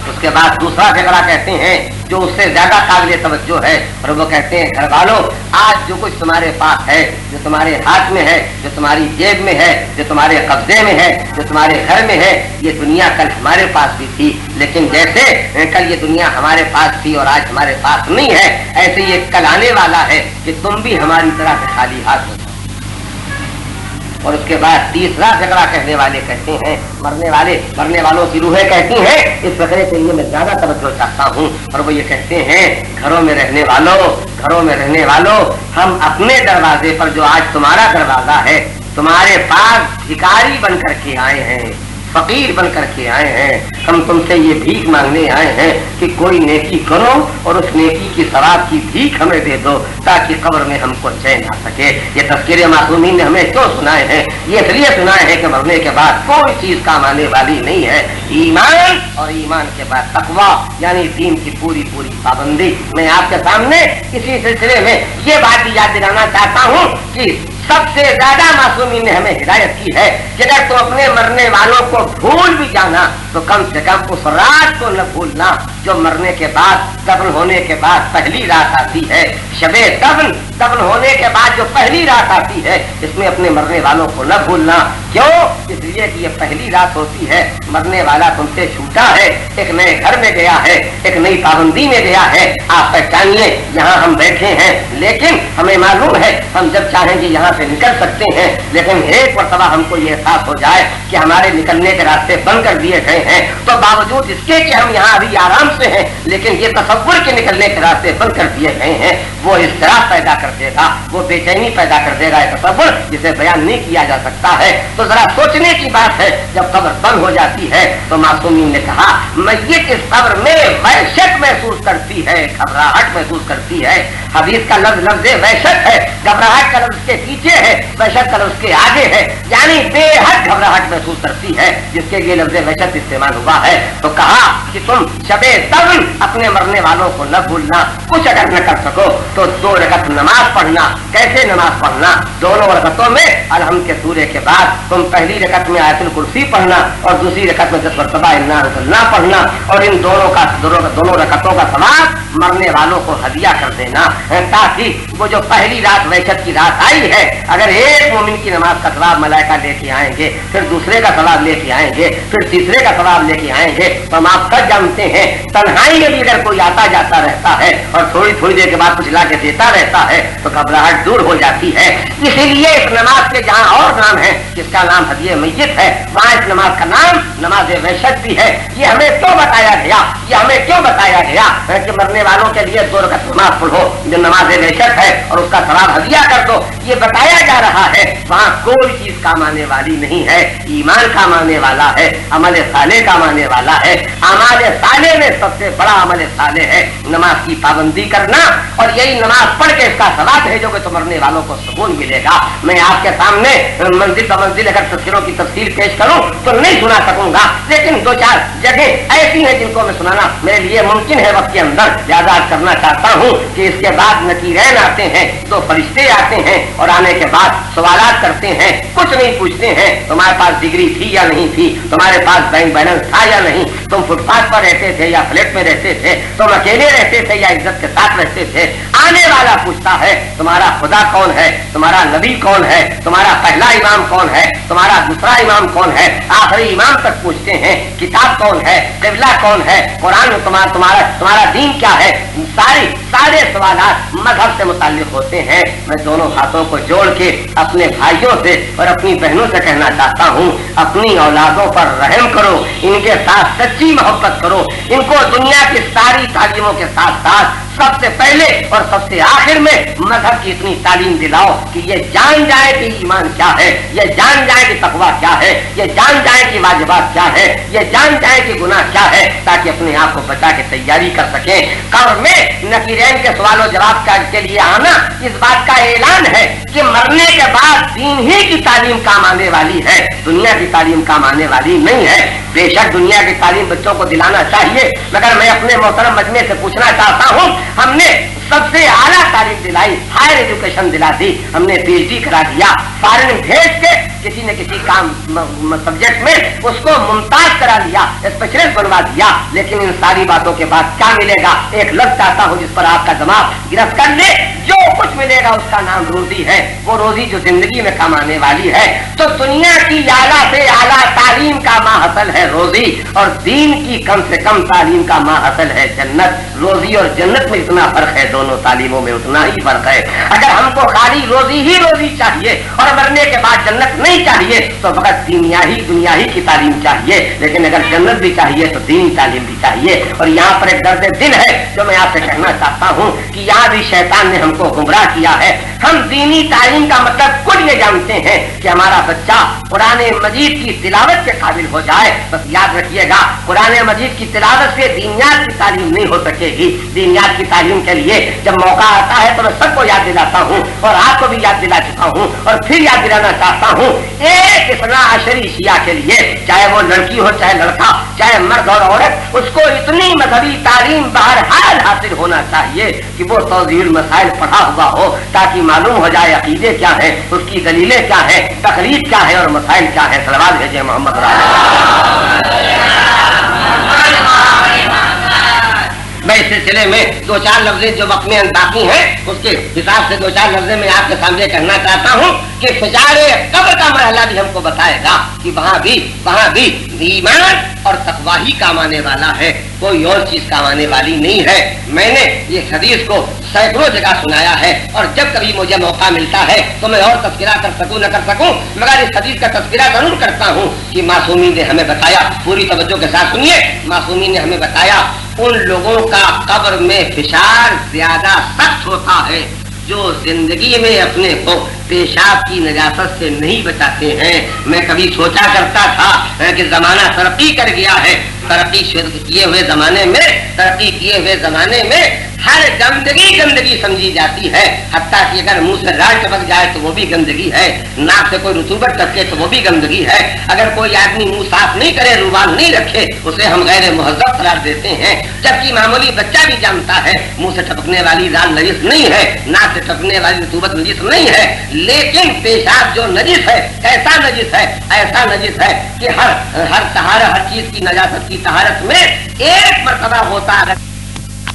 उसके बाद दूसरा फिक्रा कहते हैं, जो उससे ज्यादा काबिल तवज्जो है, और वो कहते हैं, घर वालों, आज जो कुछ तुम्हारे पास है, जो तुम्हारे हाथ में है, जो तुम्हारी जेब में है, जो तुम्हारे कब्जे में है, जो तुम्हारे घर में है, ये दुनिया कल हमारे पास भी थी, लेकिन जैसे कल ये दुनिया हमारे पास थी और आज हमारे पास नहीं है, ऐसे ये कल आने वाला है कि तुम भी हमारी तरह से खाली हाथ हो। और उसके बाद तीसरा फिक्रा कहने वाले कहते हैं, मरने वालों की रूहें कहती हैं, इस फिक्रे के लिए मैं ज्यादा तवज्जो चाहता हूँ, और वो ये कहते हैं, घरों में रहने वालों, घरों में रहने वालों, हम अपने दरवाजे पर, जो आज तुम्हारा दरवाजा है, तुम्हारे पास भिखारी बन करके आए हैं, फकीर बन करके आए हैं। हम तुमसे ये भीख मांगने आए हैं कि कोई नेकी करो और उस नेकी की सवाब की भीख हमें दे दो, ताकि कब्र में हमको चैन आ सके। ये तज़किरे मासूमीन ने हमें क्यों सुनाए हैं? ये इसलिए सुनाए हैं कि मरने के बाद कोई चीज काम आने वाली नहीं है, ईमान, और ईमान के बाद तकवा, यानी दीन की पूरी पूरी पाबंदी। मैं आपके सामने इसी सिलसिले में ये बात याद दिलाना चाहता हूँ कि सबसे ज्यादा मासूमीन ने हमें हिदायत की है कि अगर तुम अपने मरने वालों को भूल भी जाना तो कम से कम उस रात को न भूलना जो मरने के बाद, दफन होने के बाद पहली रात आती है। शबे दफन होने के बाद जो पहली रात आती है, इसमें अपने मरने वालों को न भूलना। क्यों? इसलिए कि ये पहली रात होती है, मरने वाला तुमसे छूटा है, एक नए घर में गया है, एक नई पाबंदी में गया है। आप पहचानिए, यहाँ हम बैठे हैं, लेकिन हमें मालूम है हम जब चाहेंगे यहाँ से निकल सकते हैं, लेकिन एक मरतबा हमको ये एहसास हो जाए कि हमारे निकलने के रास्ते बंद कर दिए गए हैं, तो बावजूद इसके कि हम यहाँ अभी आराम से हैं, लेकिन ये तसव्वुर के निकलने के रास्ते बंद कर दिए गए हैं, वो इज़्तिराब पैदा कर देगा, वो बेचैनी पैदा कर देगा। तसव्वुर जिसे बयान नहीं किया जा सकता है। तो जरा सोचने की बात है, जब कब्र बंद हो जाती है तो मासूमीन ने कहा, मैयत इस कब्र में वहशत महसूस करती है, घबराहट महसूस करती है। हदीस का लफ्ज़ वहशत है, घबराहट का लफ्ज़ के पीछे है, वहशत का लफ्ज़ के आगे है, यानी बेहद घबराहट महसूस करती है, जिसके लिए लफ्ज़ वहशत इस्तेमाल हुआ है। तो कहा कि तुम शबे दफन अपने मरने वालों को न भूलना, कुछ अगर न कर सको तो 2 रकत नमाज पढ़ना। कैसे नमाज पढ़ना? दोनों रकतों में अलहम्द के सूरे के बाद तुम पहली रकत में आयतुल कुर्सी पढ़ना और दूसरी रकत में 10 मरतबा इन्ना अंज़लना पढ़ना, और इन दोनों रकतों का सवाब मरने वालों को हदिया कर देना, ताकि वो जो पहली रात वहशत की रात आई है, अगर एक मोमिन की नमाज का सवाब मलाइका लेके आएंगे, फिर दूसरे का सवाब लेके आएंगे, फिर तीसरे का सवाब लेके आएंगे, तो हम आप सब जानते हैं तन्हाई में भी अगर कोई आता जाता रहता है और थोड़ी थोड़ी देर के बाद कुछ ला के देता रहता है तो घबराहट दूर हो जाती है। इसीलिए इस नमाज के जहाँ और नाम है, जिसका नाम हदिया मैयत है, वहाँ इस नमाज का नाम नमाज वहशत भी है। ये हमें क्यों बताया गया? ये हमें क्यों बताया गया कि मरने والوں के लिए 2 रकात नमाज पढ़ो जो नमाज नेशत है और उसका सवाब हदिया कर दो, ये बताया जा रहा है। वहाँ कोई चीज काम आने वाली नहीं है, ईमान काम आने वाला है, अमल साले काम आने वाला है। अमल साले में सबसे बड़ा अमल साले है नमाज की पाबंदी करना, और यही नमाज पढ़ के इसका सवाब भेजोगे तो मरने वालों को सुकून मिलेगा। मैं आपके सामने मंजिल ब मंजिल अगर तस्वीरों की तफसील पेश करूं तो नहीं सुना सकूंगा, लेकिन 2-4 जगह ऐसी हैं जिनको मैं सुनाना मेरे लिए मुमकिन है वक्त के अंदर। याद करना चाहता हूं कि इसके बाद नकीरैन आते हैं, 2 फरिश्ते आते हैं और आने के बाद सवालात करते हैं, कुछ नहीं पूछते हैं तुम्हारे पास डिग्री थी या नहीं थी, तुम्हारे पास बैंक बैलेंस था या नहीं, तुम फुटपाथ पर रहते थे या फ्लैट में रहते थे, तुम अकेले रहते थे या इज्जत के साथ रहते थे। आने वाला पूछता है तुम्हारा खुदा कौन है, तुम्हारा नबी कौन है, तुम्हारा पहला इमाम कौन है, तुम्हारा दूसरा इमाम कौन है, आखिरी इमाम तक पूछते हैं किताब कौन है, क़िबला कौन है, कुरान में तुम्हारा दीन क्या है। सारे सवालात मजहब से मुताल्लिक होते हैं। मैं दोनों हाथों को जोड़ के अपने भाइयों से और अपनी बहनों से कहना चाहता हूँ, अपनी औलादों पर रहम करो, इनके साथ सच्ची मोहब्बत करो, इनको दुनिया की सारी तालीमों के साथ साथ सबसे पहले और सबसे आखिर में मजहब की इतनी तालीम दिलाओ कि ये जान जाए कि ईमान क्या है, ये जान जाए कि तकवा क्या है, ये जान जाए कि वाजिबात क्या है, ये जान जाए कि गुनाह क्या है, ताकि अपने आप को बचा के तैयारी कर सके। कब्र में नकीरैन के सवालों जवाब के लिए आना इस बात का ऐलान है कि मरने के बाद दीन ही की तालीम काम आने वाली है, दुनिया की तालीम काम आने वाली नहीं है। बेशक दुनिया की तालीम बच्चों को दिलाना चाहिए, मगर मैं अपने मोहतरम मजमे से पूछना चाहता हूँ, हमने सबसे आला तालीम दिलाई, हायर एजुकेशन दिला दी, हमने PhD करा दिया, फॉरेन भेज के किसी न किसी काम सब्जेक्ट में उसको मुमताज करा लिया, स्पेशलिस्ट बनवा दिया, लेकिन इन सारी बातों के बाद क्या मिलेगा? एक लफ्ज चाहता हूँ जिस पर आपका दिमाग गिरफ्त कर ले, जो कुछ मिलेगा उसका नाम रोजी है, वो रोजी जो जिंदगी में कमाने वाली है। तो दुनिया की आला से आला तालीम का माहसल है रोजी, और दीन की कम से कम तालीम का माहसल है जन्नत। रोजी और जन्नत में इतना फर्क है, दोनों तालीमों में उतना ही फर्क है। अगर हमको खाली रोजी ही रोजी चाहिए और मरने के बाद जन्नत नहीं चाहिए तो फकत दुनिया ही की तालीम चाहिए, लेकिन अगर जन्नत भी चाहिए तो दीनी तालीम भी चाहिए। और यहाँ पर एक दर्द दिल है जो मैं आपसे कहना चाहता हूँ कि यहाँ भी शैतान ने हमको गुमराह किया है। हम दीनी तालीम का मतलब खुद ये जानते हैं कि हमारा बच्चा कुरान मजीद की तिलावत के काबिल हो जाए। बस याद रखिएगा, कुरान मजीद की तिलावत से दीनियात की तालीम नहीं हो सकेगी। दीनियात की तालीम के लिए जब मौका आता है तो मैं सबको याद दिलाता हूँ, और आपको भी याद दिला चुका हूँ और फिर याद दिलाना चाहता हूँ। एक इतना अशरी शिया के लिए, चाहे वो लड़की हो चाहे लड़का, चाहे मर्द और औरत, उसको इतनी मजहबी तालीम बहरहाल हासिल होना चाहिए कि वो तौजील मसाइल पढ़ा हुआ हो, ताकि मालूम हो जाए अकीदे क्या है, उसकी दलीलें क्या है, तकलीफ क्या है और मसाइल क्या है। सलवात भेजे मोहम्मद। मैं इस सिलसिले में 2-4 लफ्ज़ जो वक्त में बाकी हैं उसके हिसाब से 2-4 लफ्ज़ में आपके सामने कहना चाहता हूँ कि फिजारे कब्र का मरहला भी हमको बताएगा कि वहाँ भी ईमान और तकवा ही काम आने वाला है, कोई और चीज काम आने वाली नहीं है। मैंने ये हदीस को सैकड़ों जगह सुनाया है, और जब कभी मुझे मौका मिलता है तो मैं और तस्करा कर सकूं न कर सकूं, मगर इस हदीस का तस्करा जरूर करता हूँ कि मासूमी ने हमें बताया, पूरी तवज्जो के साथ सुनिए, मासूमी ने हमें बताया उन लोगों का कब्र में फिशार ज्यादा सख्त होता है जो जिंदगी में अपने को पेशाब की नजाकत से नहीं बचाते हैं। मैं कभी सोचा करता था कि जमाना तरक्की कर गया है, तरक्की किए हुए जमाने में हर गंदगी समझी जाती है, हत्ता कि अगर मुंह से लाल टपक जाए तो वो भी गंदगी है, नाक से कोई रुतूबत टपके तो वो भी गंदगी है, अगर कोई आदमी मुंह साफ नहीं करे, रुमाल नहीं रखे, उसे हम गैर मुहज्जब करार देते हैं। जबकि मामूली बच्चा भी जानता है मुंह से टपकने वाली लाल नजिस नहीं है, नाक से टपकने वाली रुतूबत नजिस नहीं है, लेकिन पेशाब जो नजिस है, कैसा नजिस है? ऐसा नजिस है कि हर चीज की नजाकत की तहारत में एक मर्तबा होता है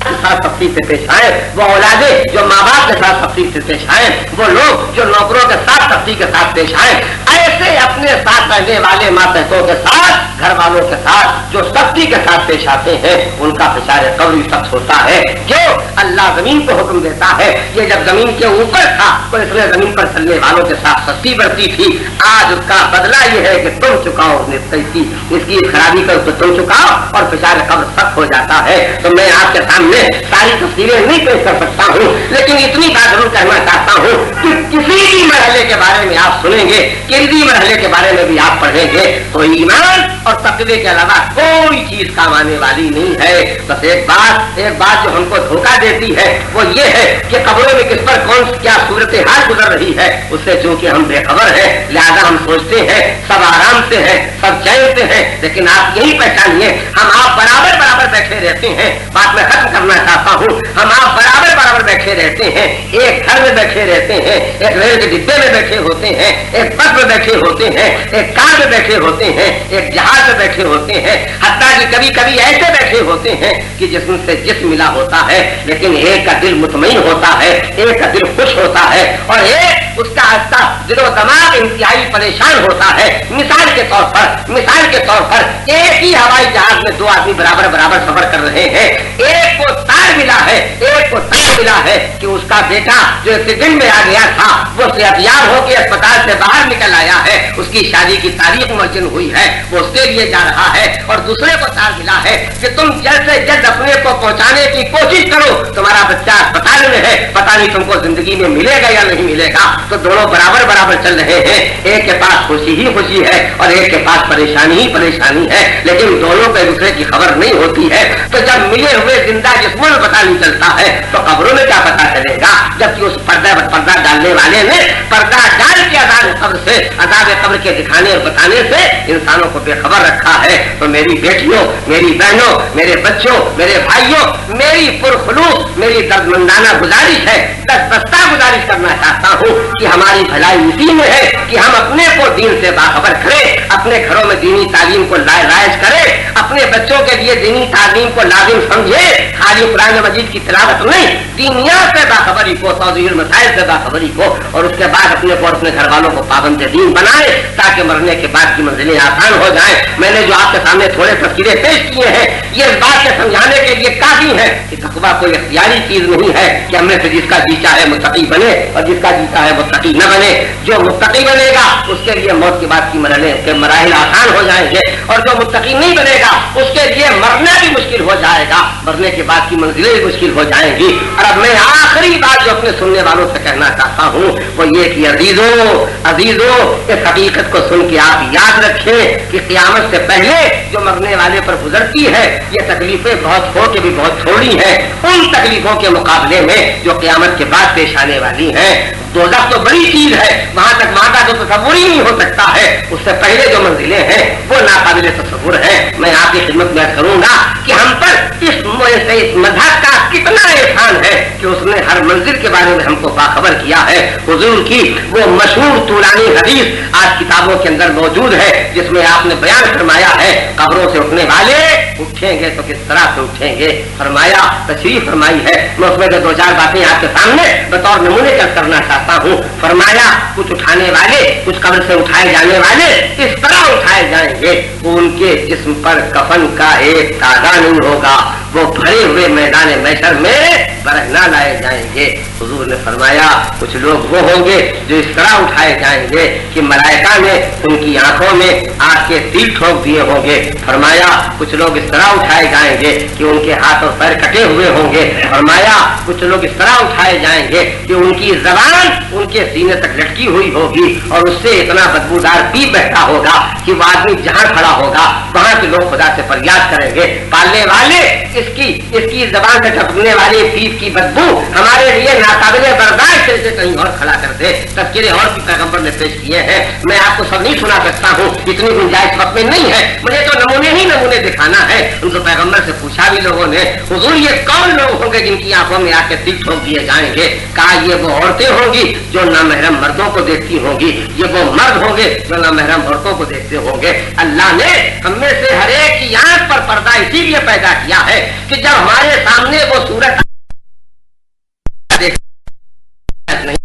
साथ सख्ती से पेश आए, वो औलादे जो माँ बाप के साथ सख्ती से पेश आए, वो लोग जो नौकरों के साथ सख्ती के साथ पेश आए, ऐसे अपने साथ रहने वाले मातहतों के साथ, घर वालों के साथ जो सख्ती के साथ पेश आते हैं, उनका फिशारे कब्र भी सख्त होता है। क्यों? अल्लाह जमीन को हुक्म देता है, ये जब जमीन के ऊपर था तो इसने जमीन पर चलने वालों के साथ सख्ती बरती थी, आज उसका बदला ये है कि तुम चुकाओ इसकी खराबी कर तो तुम चुकाओ और फिशारे कब्र सख्त हो जाता है। तो मैं आपके सामने सामने सारी तस्वीरें नहीं पेश कर सकता हूँ, लेकिन इतनी बात जरूर कहना चाहता हूँ कि किसी भी मरहले के बारे में आप सुनेंगे, किसी मरहले के बारे में भी आप पढ़ेंगे तो ईमान और तकवे के अलावा कोई चीज काम आने वाली नहीं है। बस एक बात जो हमको धोखा देती है वो ये है कि कब्रों में किस पर कौन क्या सूरत हाल गुजर रही है, उससे चूंकि हम बेखबर हैं, लिहाजा हम सोचते हैं सब आराम से है, सब चैन से है। लेकिन आप यही पहचानिए, हम आप बराबर बैठे रहते हैं। बात मैं खत्म करना चाहता हूँ, हम आप बराबर बैठे रहते हैं, एक घर में बैठे रहते हैं, एक रेल के डिब्बे में बैठे होते हैं, एक बस में बैठे होते हैं, एक कार में बैठे होते हैं, एक जहाज में बैठे होते हैं, हत्ता कि कभी कभी ऐसे बैठे होते हैं कि जिसम से जिस्म मिला होता है, लेकिन एक का दिल मुतमईन होता है, एक का दिल खुश होता है और एक उसका हस्ता दिलो दिमाग इंतहाई परेशान होता है। मिसाल के तौर पर एक ही हवाई जहाज में दो आदमी बराबर सफर कर रहे हैं, एक को तार मिला है कि उसका बेटा जो एक्सीडेंट में आ गया था वो सेहतियाब होकर अस्पताल से बाहर निकल आया है, उसकी शादी की तारीख मुअज्जल हुई है, वो उसके लिए जा रहा है। और दूसरे को तार मिला है कि तुम जल्द से जल्द अपने को पहुंचाने की कोशिश करो, तुम्हारा बच्चा अस्पताल में है, पता नहीं तुमको जिंदगी में मिलेगा या नहीं मिलेगा। तो दोनों बराबर चल रहे हैं, एक के पास खुशी ही खुशी है और एक के पास परेशानी ही परेशानी है, लेकिन दोनों को एक दूसरे की खबर नहीं होती है। तो जब मिले हुए जिंदा जिस्मों में पता नहीं चलता है तो कब्रों में क्या पता चलेगा, जबकि उस पर्दा डालने वाले ने पर्दा डाल के अज़ाब कब्र के दिखाने और बताने से इंसानों को बेखबर रखा है। तो मेरी बेटियों, मेरी बहनों, मेरे बच्चों, मेरे भाइयों, मेरी पुरखुलूस, मेरी दर्दमंदाना गुजारिश है, दस्ता गुजारिश करना चाहता हूँ कि हमारी भलाई इसी में है कि हम अपने को दीन से बाखबर करें, अपने घरों में दीनी तालीम को राइज करें, अपने बच्चों के लिए दीनी तालीम को लाजिम समझे, खाली कुरान मजीद की तिलावत नहीं, दीनियात से बाखबरी को, तौज़ीहुल मसाइल से बाखबरी को, और उसके बाद अपने को और अपने घर वालों को पाबंद दीन बनाए ताकि मरने के बाद की मंजिलें आसान हो जाए। मैंने जो आपके सामने थोड़े तस्वीरें पेश किए हैं ये इस बात के समझाने के लिए काफी है कि तकवा कोई इख्तियारी चीज नहीं है कि हमें से जिसका जीता है मुत्तकी बने और जिसका जीता है मुत्तकी न बने। जो मुत्तकी बनेगा उसके लिए मौत के बाद की मराहिल आसान हो जाएंगे और जो मुत्तकी नहीं बनेगा उसके लिए मरना भी मुश्किल हो जाएगा, मरने के बाद की मंजिलें भी मुश्किल हो जाएंगी। और अब मैं आखिरी बात जो अपने सुनने वालों से कहना चाहता हूँ वो ये कि अजीजों इस हकीकत को सुन के आप याद रखें कि क़यामत से पहले जो मरने वाले पर गुजरती है ये तकलीफें बहुत हो के भी बहुत थोड़ी हैं उन तकलीफों के मुकाबले में जो क़यामत के बाद पेश आने वाली हैं। दोज़ख तो बड़ी चीज है, वहां का तो तस्वुर ही नहीं हो सकता है, उससे पहले जो मंजिलें हैं वो नाकाबिले तस्वुर है। मैं आपकी खिदमत में करूंगा कि हम पर इस मज़हब का कितना एहसान है कि उसने हर मंजिल के बारे में हमको बाखबर किया है। हुजूर की वो मशहूर तूलानी हदीस आज किताबों के अंदर मौजूद है जिसमें आपने बयान फरमाया है कब्रों से उठने वाले उठेंगे तो किस तरह से उठेंगे, फरमाया तशरीफ फरमाई है। मैं उसमें से दो चार बातें आपके सामने बतौर नमूने करना चाहता हूँ। फरमाया कुछ उठाने वाले, कुछ कब्र से उठाए जाने वाले इस तरह उठाए जाएंगे उनके जिस्म पर कफन का एक तागा नहीं होगा, वो भरे हुए मैदान महशर में बरहना लाए जाएंगे। हुजूर ने फरमाया कुछ लोग वो होंगे जो इस तरह उठाए जाएंगे कि मलाइका ने उनकी आंखों में आग के तीर ठोक दिए होंगे। फरमाया कुछ लोग इस तरह उठाए जाएंगे कि उनके हाथ और पैर कटे हुए होंगे। फरमाया कुछ लोग इस तरह उठाए जाएंगे कि उनकी जबान उनके सीने तक लटकी हुई होगी और उससे इतना बदबूदार पीप बहता होगा कि वो आदमी जहां खड़ा होगा वहां के लोग खुदा से फरियाद करेंगे, पालने वाले इसकी जबान से टपकने वाली पीप की बदबू हमारे लिए नाकाबिले बर्दाश्त से कहीं और खड़ा कर दे। तज़किरे और भी पैगंबर ने पेश किए हैं, मैं आपको सब नहीं सुना सकता हूँ, इतनी गुंजाइश वक्त में नहीं है, मुझे तो नमूने दिखाना है। उनको पैगंबर से पूछा भी लोगों ने हुजूर ये कौन लोग होंगे जिनकी आंखों में आके तीर ठोक दिए जाएंगे? कहा ये वो औरतें होंगी जो नामहरम मर्दों को देखती होंगी, ये वो मर्द होंगे जो नामहरम औरतों को देखते होंगे। अल्लाह ने हम में से हर एक की आंख पर पर्दा इसीलिए पैदा किया है कि जब हमारे सामने वो सूरत नहीं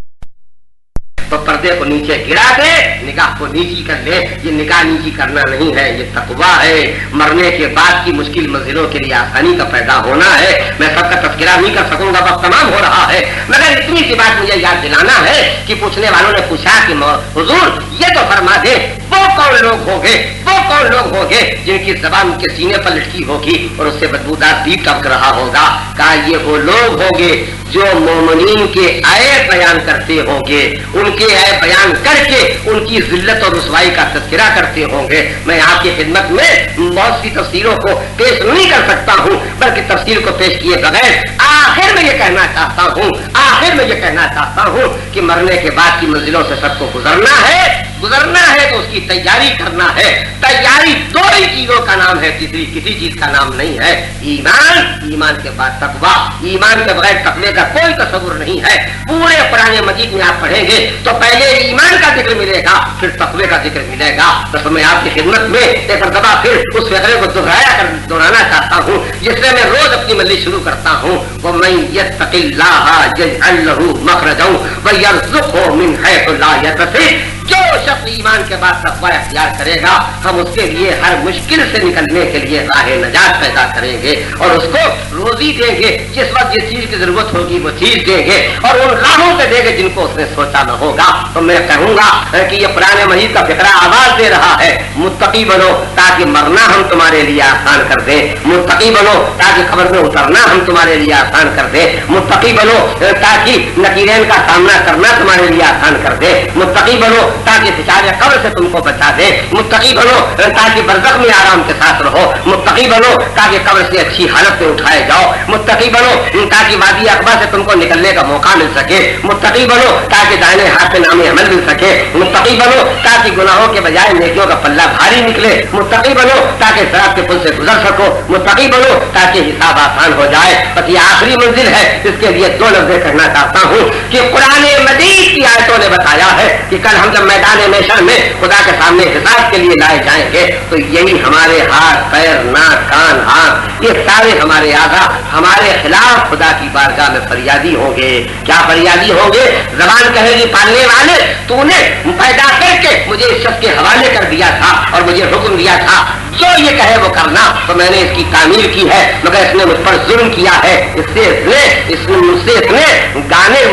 तो पर्दे को नीचे गिरा दे, निगाह को नीची कर ले। ये निगाह नीची करना नहीं है, ये तकवा है। मरने के बाद की मुश्किल मंजिलों के लिए आसानी का पैदा होना है। मैं सबका तज़किरा बयान नहीं कर सकूंगा, वक्त तमाम हो रहा है, मगर इतनी सी बात मुझे याद दिलाना है कि पूछने वालों ने पूछा कि हुजूर ये तो फरमा दे वो कौन लोग होंगे, वो कौन लोग होंगे जिनकी जबान उनके सीने पर लटकी होगी और उससे बदबूदार दीप टपक रहा होगा। कहा ये वो लोग होंगे जो मोमिनीन के ऐब बयान करते होंगे, उनके ऐब बयान करके उनकी जिल्लत और रुसवाई का तज़किरा करते होंगे। मैं आपकी खिदमत में बहुत सी तफसीरों को पेश नहीं कर सकता हूँ, बल्कि तफसीर को पेश किए बगैर आखिर में ये कहना चाहता हूँ, आखिर में ये कहना चाहता हूँ कि मरने के बाद की मंजिलों से सबको गुजरना है, गुजरना है तो उसकी तैयारी करना है। तैयारी दो ही चीजों का नाम है, तीसरी किसी चीज का नाम नहीं है। ईमान, ईमान के बाद तकवा, ईमान के बगैर तकवे का कोई तस्वुर नहीं है। पूरे कुरान मजीद में आप पढ़ेंगे तो पहले ईमान का जिक्र मिलेगा, फिर तकवे का जिक्र मिलेगा। तो मैं आपकी खिदमत में एक दफा फिर उस फिक्रे को दोहराना चाहता हूँ जिससे मैं रोज अपनी मजलिस शुरू करता हूँ। वो मैं यत्तक़िल्लाह यजअल लहू मखरजन व यरज़ुक़हु मिन हैसु ला यहतसिब। जो शख्स ईमान के बाद तक़वा इख्तियार करेगा, हम उसके लिए हर मुश्किल से निकलने के लिए राह नजात पैदा करेंगे और उसको रोजी देंगे। जिस वक्त जिस चीज की जरूरत होगी वो चीज देंगे और उन राहों से देंगे जिनको उसने सोचा न होगा। तो मैं कहूंगा कि ये पुराने मजीद का फिक्रा आवाज दे रहा है, मुत्तकी बनो ताकि मरना हम तुम्हारे लिए आसान कर दें, मुत्तकी बनो ताकि खबर में उतरना हम तुम्हारे लिए आसान कर दें, मुत्तकी बनो ताकि नकीरैन का सामना करना तुम्हारे लिए आसान कर दे, मुत्तकी बनो ताकि फिशारे कब्र से तुमको बचा दे, मुत्तकी बनो ताकि बरज़ख में आराम के साथ रहो, मुत्तकी बनो ताकि कब्र से अच्छी हालत में उठाए जाओ, मुत्तकी बनो ताकि वादी अक़बा से तुमको निकलने का मौका मिल सके, मुत्तकी बनो ताकि दाहिने हाथ में नामे अमल मिल सके, मुत्तकी बनो ताकि गुनाहों के बजाय नेकियों का पल्ला भारी निकले, मुत्तकी बनो ताकि सिरात के पुल से गुजर सको, मुत्तकी बनो ताकि हिसाब आसान हो जाए। बस ये आखिरी मंजिल है। इसके लिए दो लफ्ज़ कहना चाहता हूँ कि कुरान मजीद की आयतों ने बताया है कि कल हम मैदान महशर में खुदा के सामने हिसाब के लिए लाए जाएंगे तो यही हमारे हाथ पैर नाक कान आंख ये सारे हमारे आगा हमारे खिलाफ खुदा की बारगाह में फरियादी होंगे। क्या फरियादी होंगे? जबान कहेगी पालने वाले तूने पैदा करके मुझे इस शख्स के हवाले कर दिया था और मुझे हुक्म दिया था जो ये कहे वो करना, तो मैंने इसकी तामीर की है, मगर इसने मुझ पर जुल्म किया है, इसने मुझसे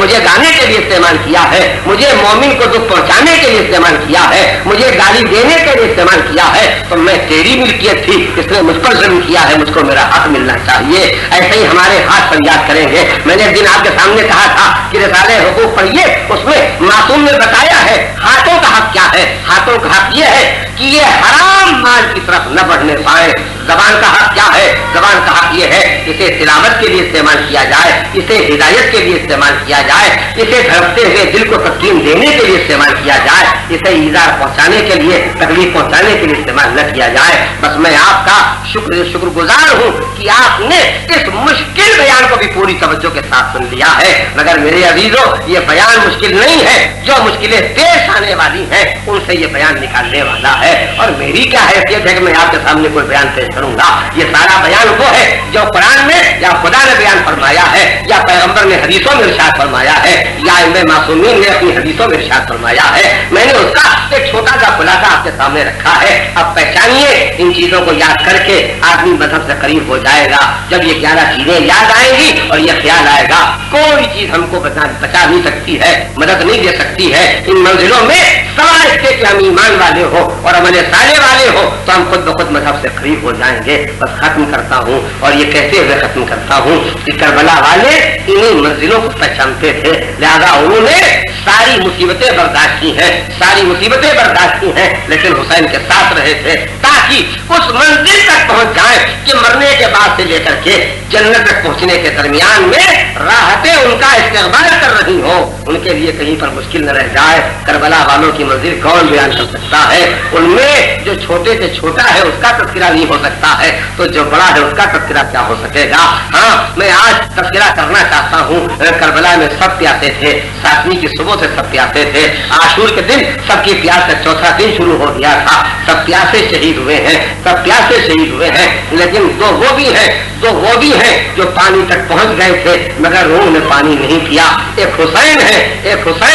मुझे गाने के लिए इस्तेमाल किया है, मुझे मोमिन को दुख पहुंचाने के लिए इस्तेमाल किया है, मुझे गाली देने के लिए इस्तेमाल किया है। तो मैं तेरी मिल्कियत थी, इसने मुझ पर जुल्म किया है, मुझको मेरा हक मिलना चाहिए। ऐसे ही हमारे हाथ फरियाद करेंगे। मैंने एक दिन आपके सामने कहा था कि रिसाले हुकूक पढ़िए, उसमें मासूम ने बताया है हाथों का हक क्या है। हाथों का हक ये है कि ये हराम माल की तरफ न बढ़ने पाए। जबान का हक क्या है? जबान का हक ये है इसे तिलावत के लिए इस्तेमाल किया जाए, इसे हिदायत के लिए इस्तेमाल किया जाए, इसे धड़कते हुए दिल को तस्कीन देने के लिए इस्तेमाल किया जाए, इसे ईज़ार पहुंचाने के लिए तकलीफ पहुंचाने के लिए इस्तेमाल न किया जाए। बस मैं आपका शुक्रगुजार हूँ कि आपने इस मुश्किल बयान को भी पूरी तवज्जो के साथ सुन लिया है। मगर मेरे अजीजों ये बयान मुश्किल नहीं है, जो मुश्किलें पेश आने वाली हैं उनसे ये बयान निकालने वाला है। और मेरी क्या हैसियत है कि मैं आपके सामने कोई बयान पेश करूंगा? ये सारा बयान वो है जो कुरान में या खुदा ने बयान फरमाया है या पैगंबर ने हदीसों में इरशाद फरमाया है या इमाम मासूमीन ने अपनी हदीसों में इरशाद फरमाया है। मैंने उसका एक छोटा सा खुलासा आपके सामने रखा है। अब पहचानिए, इन चीजों को याद करके आदमी मजहब से करीब हो जाएगा। जब ये 11 चीजें याद आएंगी और ये ख्याल आएगा कोई चीज हमको बचा नहीं सकती है, मदद नहीं दे सकती है। इन मंजिलों में सवाल इसके कि हम ईमान वाले हो और अमल साले वाले हो तो हम खुद ब खुद मजहब से करीब हो जाएंगे। बस खत्म करता हूँ और ये कहते हुए खत्म करता हूँ कि करबला वाले इन्हीं मंजिलों को पहचानते थे, लिहाजा उन्होंने सारी मुसीबतें बर्दाश्त की हैं, सारी मुसीबतें बर्दाश्त की हैं, लेकिन हुसैन के साथ रहे थे ताकि उस मंजिल तक पहुंच जाए कि मरने के बाद से लेकर के जन्नत तक पहुंचने के दरमियान में राहतें उनका इस्तेमाल कर रही हो, उनके लिए कहीं पर मुश्किल न रह जाए। करबला वालों की मंजिल कौन बयान कर सकता है? उनमें जो छोटे से छोटा है उसका तस्करा नहीं हो सकता है, तो जो बड़ा है उसका तस्करा क्या हो सकेगा? हाँ, मैं आज तस्करा करना चाहता हूँ। करबला में सब प्यासे थे, 7वीं की सुबह से सब प्यासे थे। आशूर के दिन सबकी प्यास का चौथा दिन शुरू हो गया था। सब प्यासे शहीद हुए हैं, सब प्यासे शहीद हुए हैं, लेकिन दो वो भी हैं जो पानी तक पहुंच गए थे मगर रूम ने पानी नहीं पिया। एक हुसैन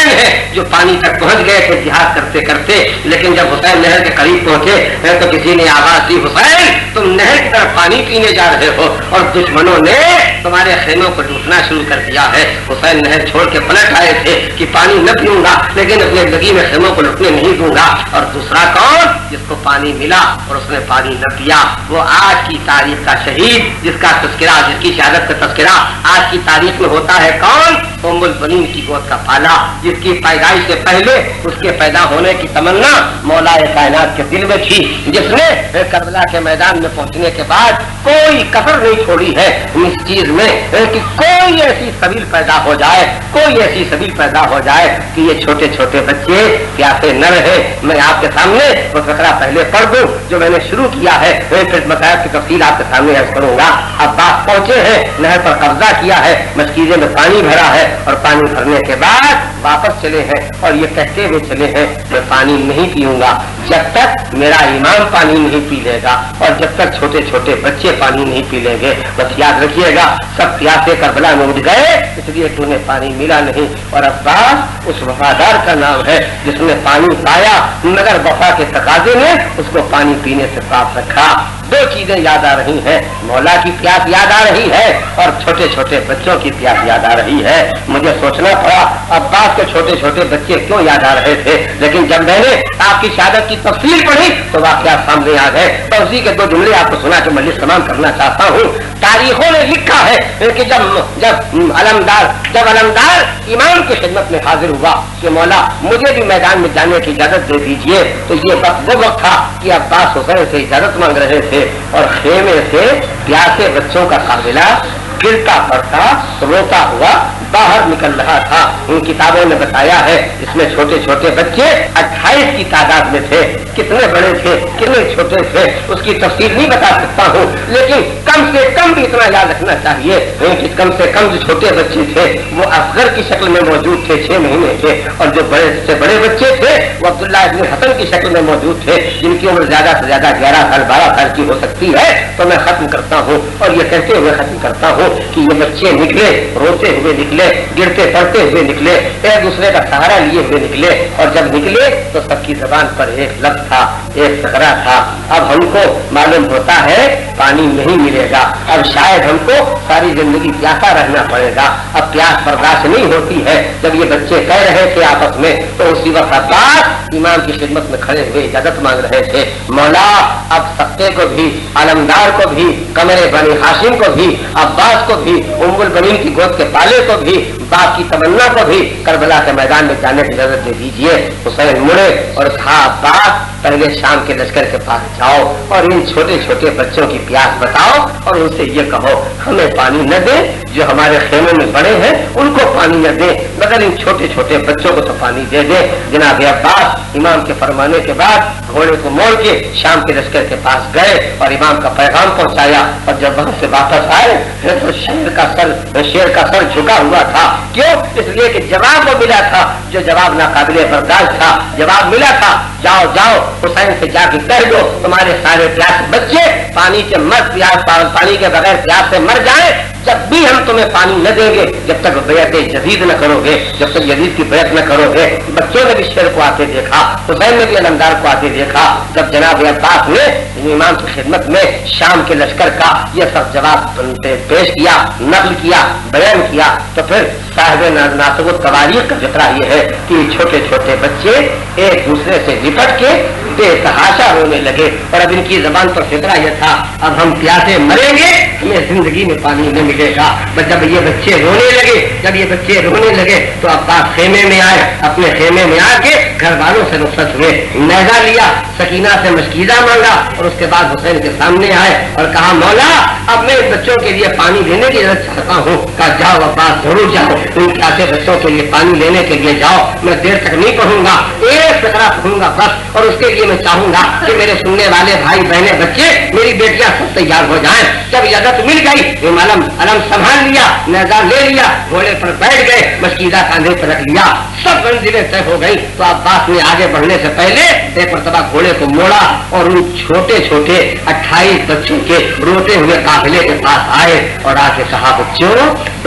है जो पानी तक पहुंच गए थे जिहाद करते करते, लेकिन जब हुसैन नहर के करीब पहुंचे तो किसी ने आवाज दी, हुसैन तुम नहर की तरफ पानी पीने जा रहे हो और दुश्मनों ने तुम्हारे खेमों को लूटना शुरू कर दिया है। हुसैन नहर छोड़ के पलट आए थे कि पानी न पीऊंगा, लेकिन अपनी जिंदगी में खेमों को लूटने नहीं दूंगा। और दूसरा कौन जिसको पानी मिला और उसने पानी न पिया, वो आज की तारीख का शहीद, जिसका तस्करा, जिसकी शहादत का तस्करा आज की तारीख में होता है कौन? उम्मुल बनीन की गोद का पाला, जिसकी पैदाइश से पहले उसके पैदा होने की तमन्ना मौलाए कायनात के दिल में थी, जिसने करबला के मैदान में पहुंचने के बाद कोई कसर नहीं छोड़ी है इस चीज में कि कोई ऐसी सबील पैदा हो जाए, कोई ऐसी सबील पैदा हो जाए कि ये छोटे छोटे बच्चे प्यासे न रहे। मैं आपके सामने वो फकरा पहले पढ़ दूं जो मैंने शुरू किया है, फिर मसाइल की तफसील आपके सामने अर्ज करूंगा। अब्बास पहुंचे हैं, नहर पर कब्जा किया है, मस्कीजे में पानी भरा है और पानी भरने के बाद वापस चले हैं और ये कहते हुए चले हैं मैं पानी नहीं पीऊंगा जब तक मेरा इमाम पानी नहीं पी लेगा और जब तक छोटे छोटे बच्चे पानी नहीं पी लेंगे। बस याद रखिएगा, सब प्यासे करबला में उठ गए इसलिए कि उन्हें पानी मिला नहीं। और अब्बास उस वफादार का नाम है जिसने पानी पाया मगर वफा के तकाजे ने उसको पानी पीने से साफ रखा। दो चीजें याद आ रही हैं, मौला की प्यास याद आ रही है और छोटे छोटे बच्चों की प्यास याद आ रही है। मुझे सोचना पड़ा अब्बास के छोटे छोटे बच्चे क्यों याद आ रहे थे, लेकिन जब मैंने आपकी शहादत की तफसील पढ़ी तो वाकया सामने आ गए। तो उसी के दो जुमले आपको सुना के मजलिस तमाम करना चाहता हूँ। तारीखों ने लिखा है कि जब अलमदार इमाम की खिदमत में हाजिर हुआ कि मौला मुझे भी मैदान में जाने की इजाजत दे दीजिए, तो ये वो वक्त था कि अब्बास हुसैन से इजाजत मांग रहे थे और खेमे से प्यासे बच्चों का काफिला गिरता पड़ता रोता हुआ बाहर निकल रहा था। उन किताबों ने बताया है इसमें छोटे छोटे बच्चे 28 की तादाद में थे। कितने बड़े थे कितने छोटे थे उसकी तफसील नहीं बता सकता हूँ, लेकिन कम से कम भी इतना याद रखना चाहिए कि कम से कम जो छोटे बच्चे थे वो असगर की शक्ल में मौजूद थे, 6 महीने के, और जो बड़े से बड़े बच्चे थे वो अब्दुल्लाह इब्न हसन की शक्ल में मौजूद थे, जिनकी उम्र ज्यादा से ज्यादा 11 साल 12 साल की हो सकती है। तो मैं खत्म करता हूँ और ये कहते हुए खत्म करता हूँ कि ये बच्चे निकले, रोते हुए निकले, गिरते पड़ते हुए निकले, एक दूसरे का सहारा लिए हुए निकले, और जब निकले तो सबकी जबान पर एक लफ्ज था, एक फकरा था, अब हमको मालूम होता है पानी नहीं मिलेगा, अब शायद हमको सारी जिंदगी प्यासा रहना पड़ेगा, अब प्यास बर्दाश्त नहीं होती है। जब ये बच्चे कह रहे थे आपस में तो उसी वक्त अब्बास इमाम की खिदमत में खड़े हुए इजाजत मांग रहे थे, मौला अब सत्ते को भी, अलमदार को भी, कमरे बनी हाशिम को भी, अब्बास को भी, उम्मुल बनीन की गोद के पाले को भी, बाप की तमन्ना को भी करबला के मैदान में जाने की इजाजत दे दीजिए। हुसैन मुड़े और कहा अब्बास पहले शाम के लश्कर के पास जाओ और इन छोटे छोटे बच्चों की प्यास बताओ और उनसे ये कहो हमें पानी न दे, जो हमारे खेमे में बड़े हैं उनको पानी न दे, मगर इन छोटे छोटे बच्चों को तो पानी दे दे। जनाब अब्बास इमाम के फरमाने के बाद घोड़े को मोड़ के शाम के लश्कर के पास गए और इमाम का पैगाम पहुंचाया, और जब वहां से वापस आए तो शेर का सर झुका हुआ था। क्यों? इसलिए कि जवाब वो मिला था जो जवाब नाकाबिले बर्दाश्त था। जवाब मिला था जाओ जाओ हुसैन से जाके कह दो तुम्हारे सारे प्यास बच्चे पानी से मर प्यास पानी के बगैर प्यास से मर जाए, जब भी हम तुम्हें पानी न देंगे जब तक बैत जदीद न करोगे, जब तक जदीद की बैत न करोगे। बच्चों ने भी शेर को आते देखा, हुसैन ने भी अलमदार को आते देखा। जब जनाब अब्बास ने इमाम की खिदमत में शाम के लश्कर का यह सब जवाब पेश किया, नकल किया, बयान किया, तो फिर साहिब नासुबुत तवारीख का जिक्र ये है कि छोटे छोटे बच्चे एक दूसरे से लिपट के बेतहाशा रोने लगे, और अब इनकी जबान पर फिक्रा यह था अब हम प्यासे मरेंगे, हमें जिंदगी में पानी न मिलेगा। बस जब ये बच्चे रोने लगे तो अब्बास खेमे में आए, अपने खेमे में आके घर वालों से रुखसत हुए, नैजा लिया, सकीना से मशकीजा मांगा और उसके बाद हुसैन के सामने आए और कहा मौला अब मैं इन बच्चों के लिए पानी लेने की जरूरत चाहता हूँ। कहा जाओ अब्बास जरूर जाओ, इन प्यासे बच्चों के लिए पानी लेने के लिए जाओ, मैं देर तक नहीं पढ़ूंगा, एक फकरा पढ़ूंगा बस, और उसके लिए मैं चाहूंगा कि मेरे सुनने वाले भाई बहने बच्चे मेरी बेटियां सब तैयार हो जाएं। जब इजाजत मिल गई कलम संभाल लिया, नेजा ले लिया, घोड़े पर बैठ गए, मस्कीदा कांधे पर रख लिया, सब मंजिलें तय हो गई। तो अब्बास ने आगे बढ़ने से पहले एक मरतबा घोड़े को मोड़ा और उन छोटे छोटे 28 बच्चों के रोते हुए काफिले के पास आए और आके कहा, बच्चों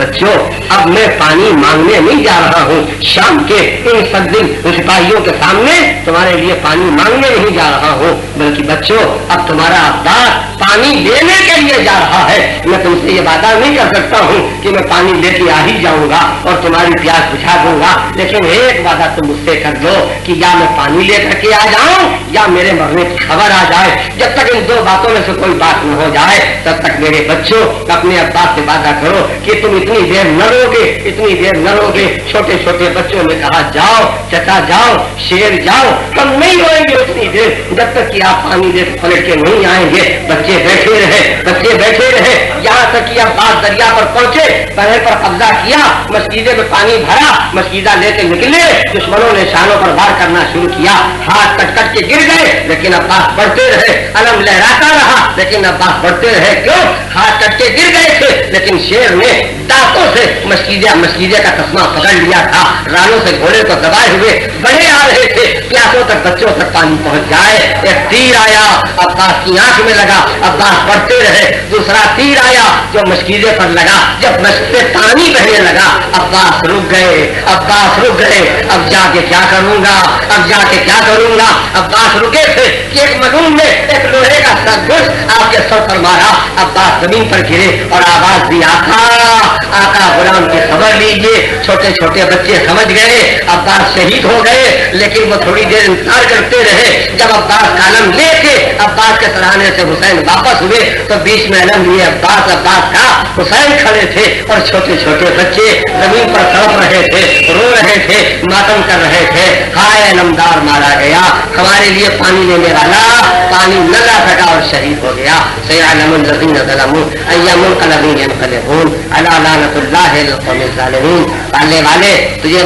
बच्चों अब मैं पानी मांगने नहीं जा रहा हूँ, शाम के इन सज्जन सिपाहियों के सामने तुम्हारे लिए पानी मांगने नहीं जा रहा हूँ, बल्कि बच्चों अब तुम्हारा अब्बास पानी देने के लिए जा रहा है। मैं तुमसे ये वादा नहीं कर सकता हूँ कि मैं पानी लेके आ ही जाऊंगा और तुम्हारी प्यास बुझा दूंगा, लेकिन एक वादा तुम मुझसे कर दो कि या मैं पानी लेकर के आ जाऊं या मेरे मरने की खबर आ जाए। जब तक इन दो बातों में से कोई बात न हो जाए तब तक मेरे बच्चों अपने अब्बास से वादा करो कि तुम इतनी देर न रोगे, इतनी देर न रोगे। छोटे छोटे बच्चों ने कहा, जाओ चचा जाओ, शेर जाओ, हम नहीं रोएंगे उतनी देर जब तक कि आप पानी लेकर पलट के नहीं आएंगे। बच्चे बैठे रहे, बच्चे बैठे रहे, यहाँ तक कि अब्बास दरिया पर पहुंचे, पहले पर कब्जा किया, मस्कीदे में पानी भरा, मस्कीदा लेके निकले, दुश्मनों ने शानों पर वार करना शुरू किया, हाथ कट कट के गिर गए, लेकिन अब्बास बढ़ते रहे, अलम लहराता रहा, लेकिन अब्बास बढ़ते रहे। क्यों? हाथ कट के गिर गए थे, लेकिन शेर ने दांतों से मस्कीदे का तस्मा पकड़ लिया था, रानों से घोड़े को दबाए हुए बड़े आ रहे थे, प्यासों तक बच्चों तक पानी पहुंच जाए। एक तीर आया, अब्बास की आंख में लगा, अब्बास बढ़ते रहे, दूसरा तीर आया जो मस्कीदे पर लगा, जब मस्जिद पानी बहने लगा, अब्बास रुक गए, अब्बास रुक गए, अब जाके क्या करूंगा, अब जाके क्या करूंगा। अब्बास रुके थे कि एक मजलूम ने एक लोहे का सगुस आपके सर पर मारा, अब्बास जमीन पर गिरे और आवाज दी, आका आका गुलाम की खबर लीजिए। छोटे छोटे बच्चे समझ गए अब्बास शहीद हो गए, लेकिन वो थोड़ी देर इंतजार करते रहे। जब अब्बास कालम लेके अब्बास के सराहने से हुसैन वापस हुए तो बीच में अलम लिए अब्बास का हुसैन खड़े थे और छोटे छोटे बच्चे जमीन पर तड़प रहे थे, रो रहे थे, मातम कर रहे थे। हाय अलमदार मारा गया, हमारे लिए पानी लेने वाला पानी न ला सका और शहीद हो गया। सयअलमुल लज़ीना ज़लमू अय्युल क़लबीन यनक़लिबून अला लानतुल्लाहि अल क़ौमिज़ ज़ालिमीन। पालने वाले तुझे